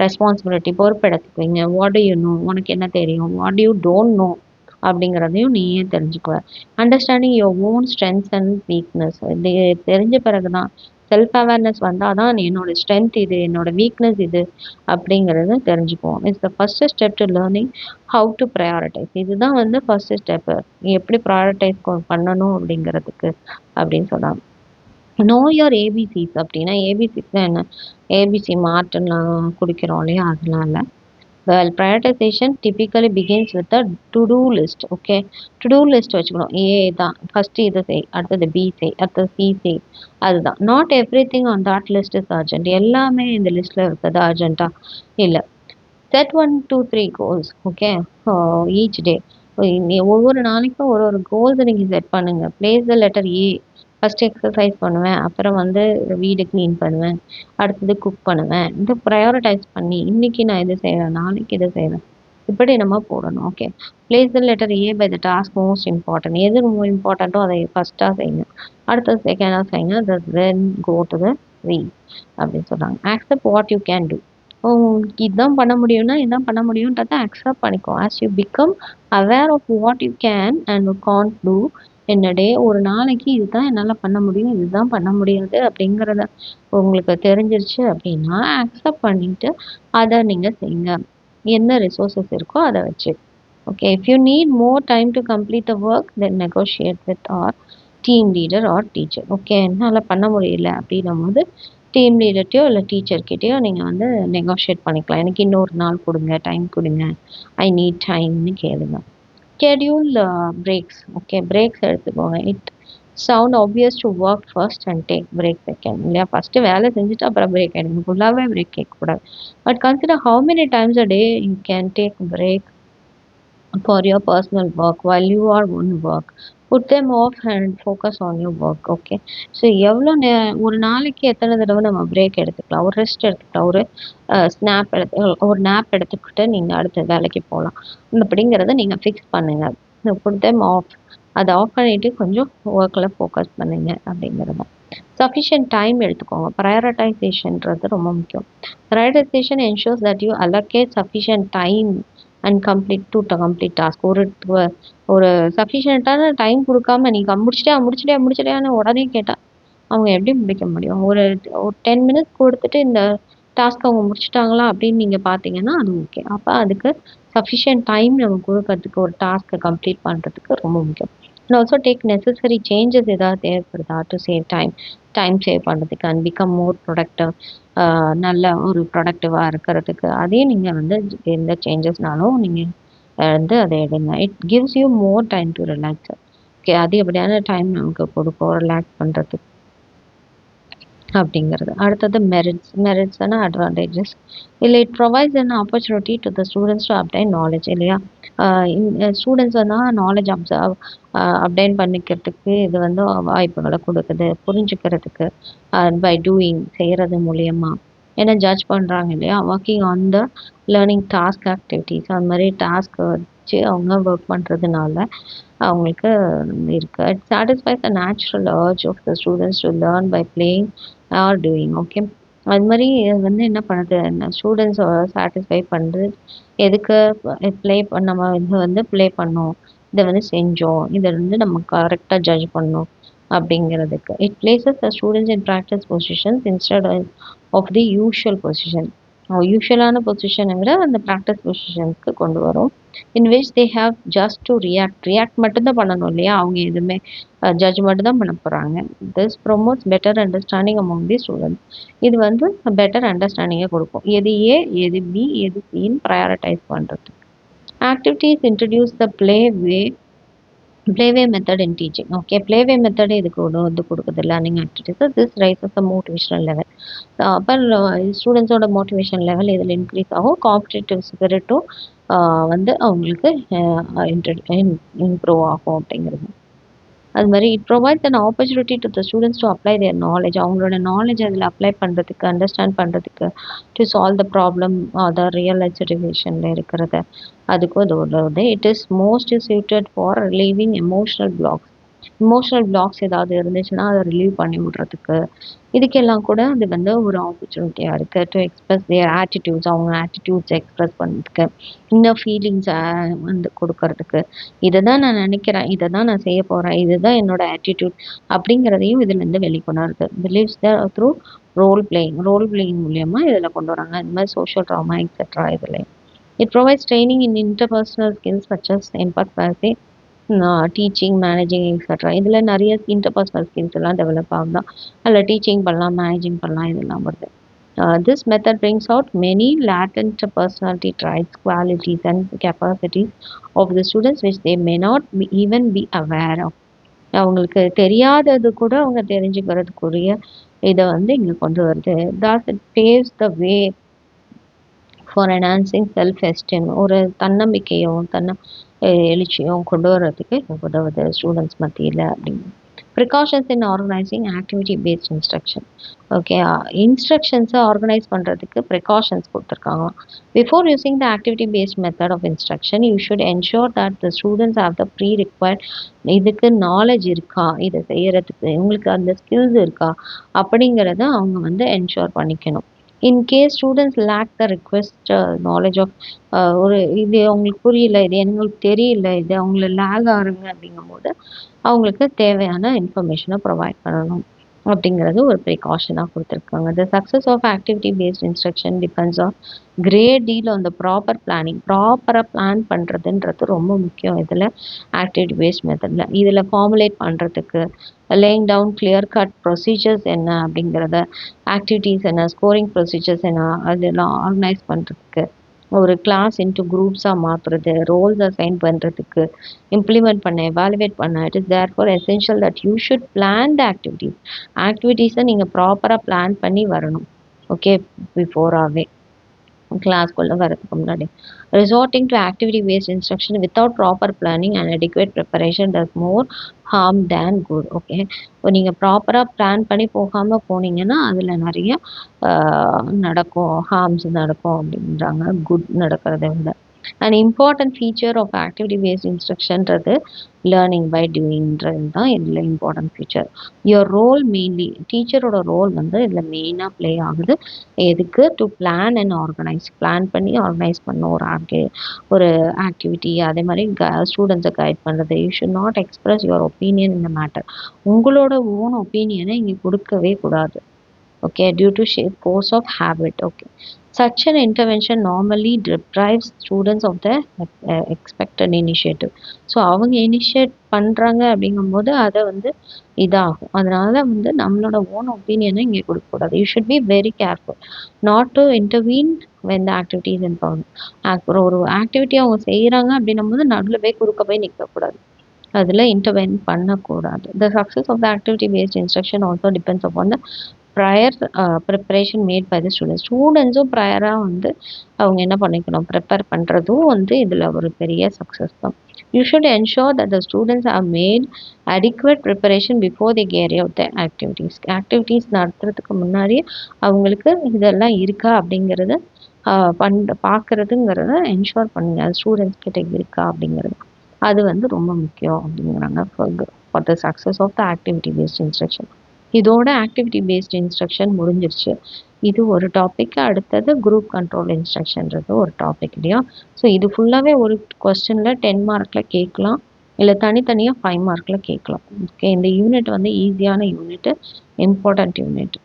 ரெஸ்பான்சிபிலிட்டி பொறுப்பெடுத்துக்குவீங்க. வாட் டு யூ நோ, உனக்கு என்ன தெரியும், வாட் யூ டோன்ட் நோ அப்படிங்கிறதையும் நீயே தெரிஞ்சுக்குவ. Understanding your own strengths and weakness. இது தெரிஞ்ச பிறகு தான், செல்ஃப் அவேர்னஸ் வந்தால் தான் என்னோட ஸ்ட்ரென்த் இது, என்னோட வீக்னஸ் இது அப்படிங்கிறத தெரிஞ்சுக்குவோம். It's the first step to learning how to prioritise. இதுதான் வந்து ஃபர்ஸ்ட் ஸ்டெப்பு, எப்படி ப்ரையாரிட்டைஸ் பண்ணணும் அப்படிங்கிறதுக்கு அப்படின்னு சொன்னாங்க. Know your ABCs. அப்படின்னா ஏபிசிஸ் தான் என்ன, ஏபிசி மார்ட்டுலாம் குடிக்கிறோம் இல்லையா, அதெல்லாம் இல்லை. Well, prioritization typically begins with a to-do list. Okay, to-do list வச்சுக்கணும். ஏ தான் ஃபஸ்ட்டு இதை செய், அடுத்தது பி செய், அடுத்தது சி செய், அதுதான். Not every thing on that list is urgent. எல்லாமே இந்த லிஸ்ட்டில் இருக்கிறது அர்ஜென்ட்டாக இல்லை. Set 1 to 3 goals. Okay, each டே. ஒவ்வொரு நாளைக்கும் ஒரு கோல்ஸை நீங்கள் செட் பண்ணுங்கள். Place the letter A. First exercise பண்ணுவேன், அப்புறம் வந்து வீடு க்ளீன் பண்ணுவேன், அடுத்தது குக் பண்ணுவேன். இது ப்ரையாரிட்டைஸ் பண்ணி இன்றைக்கி நான் இது செய்வேன், நாளைக்கு இதை செய்வேன், இப்படி நம்ம போடணும். Okay, place the letter A by the task most important. எது ரொம்ப இம்பார்ட்டண்ட்டோ அதை ஃபஸ்ட்டாக செய்யுங்க, அடுத்தது செகண்டாக செய்யுங்க, தென் கோ டு த த்ரீ அப்படின்னு சொல்கிறாங்க. Accept what you can do. இதுதான் பண்ண முடியும்னா இதுதான் பண்ண முடியுன்றதை அக்செப்ட் பண்ணிக்கோ. As you become aware of what you can and can't do என்னடே, ஒரு நாளைக்கு இதுதான் என்னால் பண்ண முடியும், இதுதான் பண்ண முடியாது அப்படிங்கிறத உங்களுக்கு தெரிஞ்சிருச்சு அப்படின்னா அக்செப்ட் பண்ணிவிட்டு அதை நீங்கள் செய்யுங்க. என்ன ரிசோர்ஸஸ் இருக்கோ அதை வச்சு. Okay, if you need more time to complete the work then negotiate with our team leader or teacher. Okay, என்னால் பண்ண முடியல அப்படின்னும் போது டீம் லீடர்கிட்டையோ இல்லை டீச்சர்கிட்டையோ நீங்கள் வந்து நெகோஷியேட் பண்ணிக்கலாம். எனக்கு இன்னொரு நாள் கொடுங்க, டைம் கொடுங்க, ஐ நீட் டைம்னு கேளுங்க. Schedule breaks. ஓகே, பிரேக்ஸ் எடுத்துக்கோங்க. It sound obvious to work first and take break second. இல்லையா, ஃபஸ்ட்டு வேலை செஞ்சுட்டு அப்புறம் பிரேக் எடுங்க, ஃபுல்லாகவே பிரேக் கேட்கக்கூடாது. But consider how many times a day you can take break for your personal work while you are on work. Put them off and focus on your work. Okay, so எவ்வளோ ஒரு நாளைக்கு எத்தனை தடவை நம்ம பிரேக் எடுத்துக்கலாம், ஒரு ரெஸ்ட் எடுத்துக்கலாம், ஒரு ஒரு நேப் எடுத்துக்கிட்டு நீங்கள் அடுத்த வேலைக்கு போகலாம் அப்படிங்கிறத நீங்கள் ஃபிக்ஸ் பண்ணுங்கள். புட் தெம் ஆஃப், அதை ஆஃப் பண்ணிவிட்டு கொஞ்சம் ஒர்க்கில் ஃபோக்கஸ் பண்ணுங்க அப்படிங்கிறது. சஃபிஷியன்ட் டைம் எடுத்துக்கோங்க. ப்ரையாரிட்டைசேஷன்றது ரொம்ப முக்கியம். Prioritisation ensures that you allocate sufficient time and complete task. ஒரு சஃபிஷியண்ட்டான டைம் கொடுக்காம நீ முடிச்சிட்டியான்னு உடனே கேட்டா அவங்க எப்படி முடிக்க முடியும்? ஒரு ஒரு 10 மினிட்ஸ் குடுத்துட்டு இந்த டாஸ்க் அவங்க முடிச்சுட்டாங்களா அப்படின்னு நீங்க பார்த்தீங்கன்னா, அது ஓகே. அப்ப அதுக்கு சஃபிஷியன்ட் டைம் நம்ம குடுக்கறதுக்கு ஒரு டாஸ்க்க கம்ப்ளீட் பண்றதுக்கு ரொம்ப முக்கியம். And also take necessary changes ஏதாவது தேவைப்படுதா to save time. Time save பண்றதுக்கு அண்ட் பிகம் மோர் ப்ரொடக்டிவ். நல்ல ஒரு ப்ரொடக்டிவா இருக்கிறதுக்கு அதையும் நீங்க வந்து எந்த சேஞ்சஸ்னாலும் நீங்க வந்து அத எடுங்க. It gives you more time to relax. Okay. அதிகப்படியான டைம் நமக்கு கொடுக்கும் ரிலாக்ஸ் பண்றதுக்கு. அப்படிங்கிறது. அடுத்தது மெரிட்ஸ்னா அட்வான்டேஜஸ். இல்ல it provides an opportunity to the students to obtained knowledge இல்லையா? ஸ்டூடெண்ட்ஸ் வந்து நாலேட்ஜ் அப்டைன் பண்ணிக்கிறதுக்கு இது வந்து வாய்ப்புகள குடுக்குது. புரிஞ்சுக்கிறதுக்கு பை டூயிங் செய்றது மூலியமா. ஏன்னா ஜட்ஜ் பண்றாங்க இல்லையா? Working on the learning task activities அந்த மாரி டாஸ்க் வச்சு அவங்க ஒர்க் பண்றதுனால அவங்களுக்கு இருக்கு. It satisfies the natural urge of the students to learn by playing or doing. Okay. அது மாரி வந்து என்ன பண்ணுது, ஸ்டூடெண்ட்ஸ சாட்டிஸ்ஃபை பண்ணுது. எதுக்கு நம்ம இது வந்து ப்ளே பண்ணோம். இத வந்து செஞ்சோம். இத வந்து நம்ம கரெக்ட்டா ஜட்ஜ் பண்ணோம் அப்படிங்கிறதுக்கு. It places the students in practice positions instead of the usual position. யூசுவலான பொசிஷன விட அந்த பிராக்டிஸ் பொசிஷனுக்கு கொண்டு வரும். In which they have just to react மட்டும் தான் பண்ணணும் இல்லையா? அவங்க எதுவுமே ஜட்ஜ் மட்டும் தான் பண்ண போறாங்க. This promotes better understanding among the students. இது வந்து பெட்டர் அண்டர்ஸ்டாண்டிங்கை கொடுக்கும். எது ஏ, எது பி, எது சின்னு ப்ரையாரிட்டைஸ் பண்றது. Activities introduce the play way method in teaching. Okay. Play way method இதுக்கு வந்து கொடுக்குது learning activities. This raises the motivational level. அப்போ ஸ்டூடெண்ட்ஸோட மோட்டிவேஷன் லெவல் இதில் இன்க்ரீஸ் ஆகும். காம்படிட்டிவ் ஸ்பிரிட்டும் வந்து அவங்களுக்கு இம்ப்ரூவ் ஆகும் அப்படிங்கிறது. அது மாதிரி it provides an opportunity to the students to apply their knowledge. அவங்களோட நாலேஜ் அதில் அப்ளை பண்ணுறதுக்கு, அண்டர்ஸ்டாண்ட் பண்ணுறதுக்கு, டு சால்வ் த ப்ராப்ளம் அதான் ரியல் லைஃப் சிச்சுவேஷனில் இருக்கிறத அதுக்கும் அது உதவுது. It is most suited for relieving emotional blocks. Emotional blocks ஏதாவது இருந்துச்சுன்னா அதை ரிலீவ் பண்ணி விடுறதுக்கு இதுக்கெல்லாம் கூட அது வந்து ஒரு ஆப்பர்ச்சுனிட்டியாக இருக்குது. To express there attitudes. அவங்க ஆட்டிடியூட்ஸ் எக்ஸ்பிரஸ் பண்ணுறதுக்கு, இன்னும் ஃபீலிங்ஸை வந்து கொடுக்கறதுக்கு, இதை தான் நான் நினைக்கிறேன், இதை தான் நான் செய்ய போகிறேன், இதுதான் என்னோட ஆட்டிடியூட் அப்படிங்கிறதையும் இதுலேருந்து வெளிக்கொணருது. Believes the through role playing மூலியமாக இதில் கொண்டு வராங்க. இந்த மாதிரி சோஷியல் ட்ராமா எக்ஸெட்ரா இதில். It provides training in interpersonal skills such as empathy, teaching, managing etcetera. இதில் நிறைய இன்டர்பர்சனல் ஸ்கில்ஸ் எல்லாம் டெவலப் ஆகுதான். அதில் டீச்சிங் பண்ணலாம், மேனேஜிங் பண்ணலாம், இதெல்லாம் வருது. This method brings out many latent personality traits, qualities and capacities of the students which they may not even be aware of. அவங்களுக்கு தெரியாதது கூட அவங்க தெரிஞ்சுக்கிறதுக்குரிய இதை வந்து இங்கே கொண்டு வருது. Thus it paves the way for enhancing self-esteem. ஒரு தன்னம்பிக்கையும் எழுச்சியும் கொண்டு வர்றதுக்கு உதவுது ஸ்டூடெண்ட்ஸ் மத்தியில் அப்படின்னு. Precautions in organizing activity based instruction. Okay. இன்ஸ்ட்ரக்ஷன்ஸை ஆர்கனைஸ் பண்ணுறதுக்கு ப்ரிகாஷன்ஸ் கொடுத்துருக்காங்க. Before using the activity based method of instruction you should ensure that the students have the pre required. இதுக்கு நாலேஜ் இருக்கா, இதை செய்யறதுக்கு இவங்களுக்கு அந்த ஸ்கில்ஸ் இருக்கா அப்படிங்கிறத அவங்க வந்து என்ஷோர் பண்ணிக்கணும். In case students lack the requisite knowledge of ஒரு இது அவங்களுக்கு புரியல, இது எங்களுக்கு தெரியல, இது அவங்கள லேக் ஆகுங்க அப்படிங்கும்போது அவங்களுக்கு தேவையான இன்ஃபர்மேஷனை ப்ரொவைட் பண்ணணும் அப்படிங்கிறது ஒரு ப்ரிகாஷனாக கொடுத்துருக்காங்க. The success of activity based instruction depends on great deal on the proper planning. ப்ராப்பராக பிளான் பண்ணுறதுன்றது ரொம்ப முக்கியம் இதில் ஆக்டிவிட்டி பேஸ்ட் மெத்தடில். இதில் ஃபார்முலேட் பண்ணுறதுக்கு laying down clear cut procedures என்ன அப்படிங்கிறத, ஆக்டிவிட்டீஸ் என்ன, ஸ்கோரிங் ப்ரொசீஜர்ஸ் என்ன, அதெல்லாம் ஆர்கனைஸ் பண்ணுறதுக்கு, ஒரு கிளாஸ் இன்ட்டு குரூப்ஸாக மாற்றுறது, ரோல்ஸ் அசைன் பண்ணுறதுக்கு, இம்ப்ளிமெண்ட் பண்ண, எவாலுவேட் பண்ண. It is there for essential that you should plan the ஆக்டிவிட்டீஸை நீங்கள் ப்ராப்பராக பிளான் பண்ணி வரணும். ஓகே. பிஃபோராகவே கிளாஸ்க்குள்ளே வரதுக்கு முன்னாடி. Resorting to activity based instruction without proper planning and adequate preparation does more harm than good. Okay. இப்போ நீங்கள் ப்ராப்பராக பிளான் பண்ணி போகாமல் போனீங்கன்னா அதில் நிறைய நடக்கும், ஹார்ம்ஸ் நடக்கும் அப்படின்றாங்க குட் நடக்கிறத விட. And important feature of activity based இன்ஸ்ட்ரக்ஷன்றது லேர்னிங் பை டூயிங்கிறது தான் இதில் important feature. Your role mainly டீச்சரோட ரோல் வந்து இதில் மெயினாக ப்ளே ஆகுது. எதுக்கு? To plan and organize, plan பண்ணி ஆர்கனைஸ் பண்ண ஒரு ஆக்டிவிட்டி, அதே மாதிரி ஸ்டூடெண்ட்ஸை கைட் பண்ணுறது. You should not express your opinion in the matter. உங்களோட ஓன் ஒப்பீனியனை இங்கே கொடுக்கவே கூடாது. Okay, due to sheer force of habit. Okay, such an intervention normally deprives students of the expected initiative. So அவங்க இனிஷியேட் பண்ணுறாங்க அப்படிங்கும்போது அதை வந்து இதாகும். அதனால வந்து நம்மளோட ஓன் ஒப்பீனியனை இங்கே கொடுக்கக்கூடாது. You should be very careful not to intervene when the activities in problem. ஒரு ஆக்டிவிட்டி அவங்க செய்கிறாங்க அப்படின்னும் போது நடுவில் போய் குறுக்க போய் நிற்கக்கூடாது, அதில் இன்டர்வென் பண்ணக்கூடாது. The success of the activity based instruction also depends upon the prior preparation made by the ஸ்டூடெண்ட்ஸும் ப்ரையராக வந்து அவங்க என்ன பண்ணிக்கணும், ப்ரிப்பேர் பண்ணுறதும் வந்து இதில் ஒரு பெரிய சக்ஸஸ் தான். You should ensure that the students R mat adequate preparation before the carry out the activities நடத்துறதுக்கு முன்னாடியே அவங்களுக்கு இதெல்லாம் இருக்கா அப்படிங்கிறது பார்க்குறதுங்கிறத என்ஷோர் பண்ணுங்கள், ஸ்டூடெண்ட்ஸ் கிட்ட இருக்கா அப்படிங்கிறது. அது வந்து ரொம்ப முக்கியம் அப்படிங்கிறாங்க for the success of the activity based instruction. இதோட ஆக்டிவிட்டி பேஸ்ட் இன்ஸ்ட்ரக்ஷன் முடிஞ்சிருச்சு. இது ஒரு டாபிக். அடுத்தது குரூப் கண்ட்ரோல் இன்ஸ்ட்ரக்ஷன்றது ஒரு டாபிக் இல்லையா. ஸோ இது ஃபுல்லாகவே ஒரு கொஸ்டினில் 10 மார்க்கில் கேட்கலாம், இல்லை தனித்தனியாக 5 மார்க்கில் கேட்கலாம். ஓகே, இந்த யூனிட் வந்து ஈஸியான யூனிட்டு, இம்பார்ட்டண்ட் யூனிட்.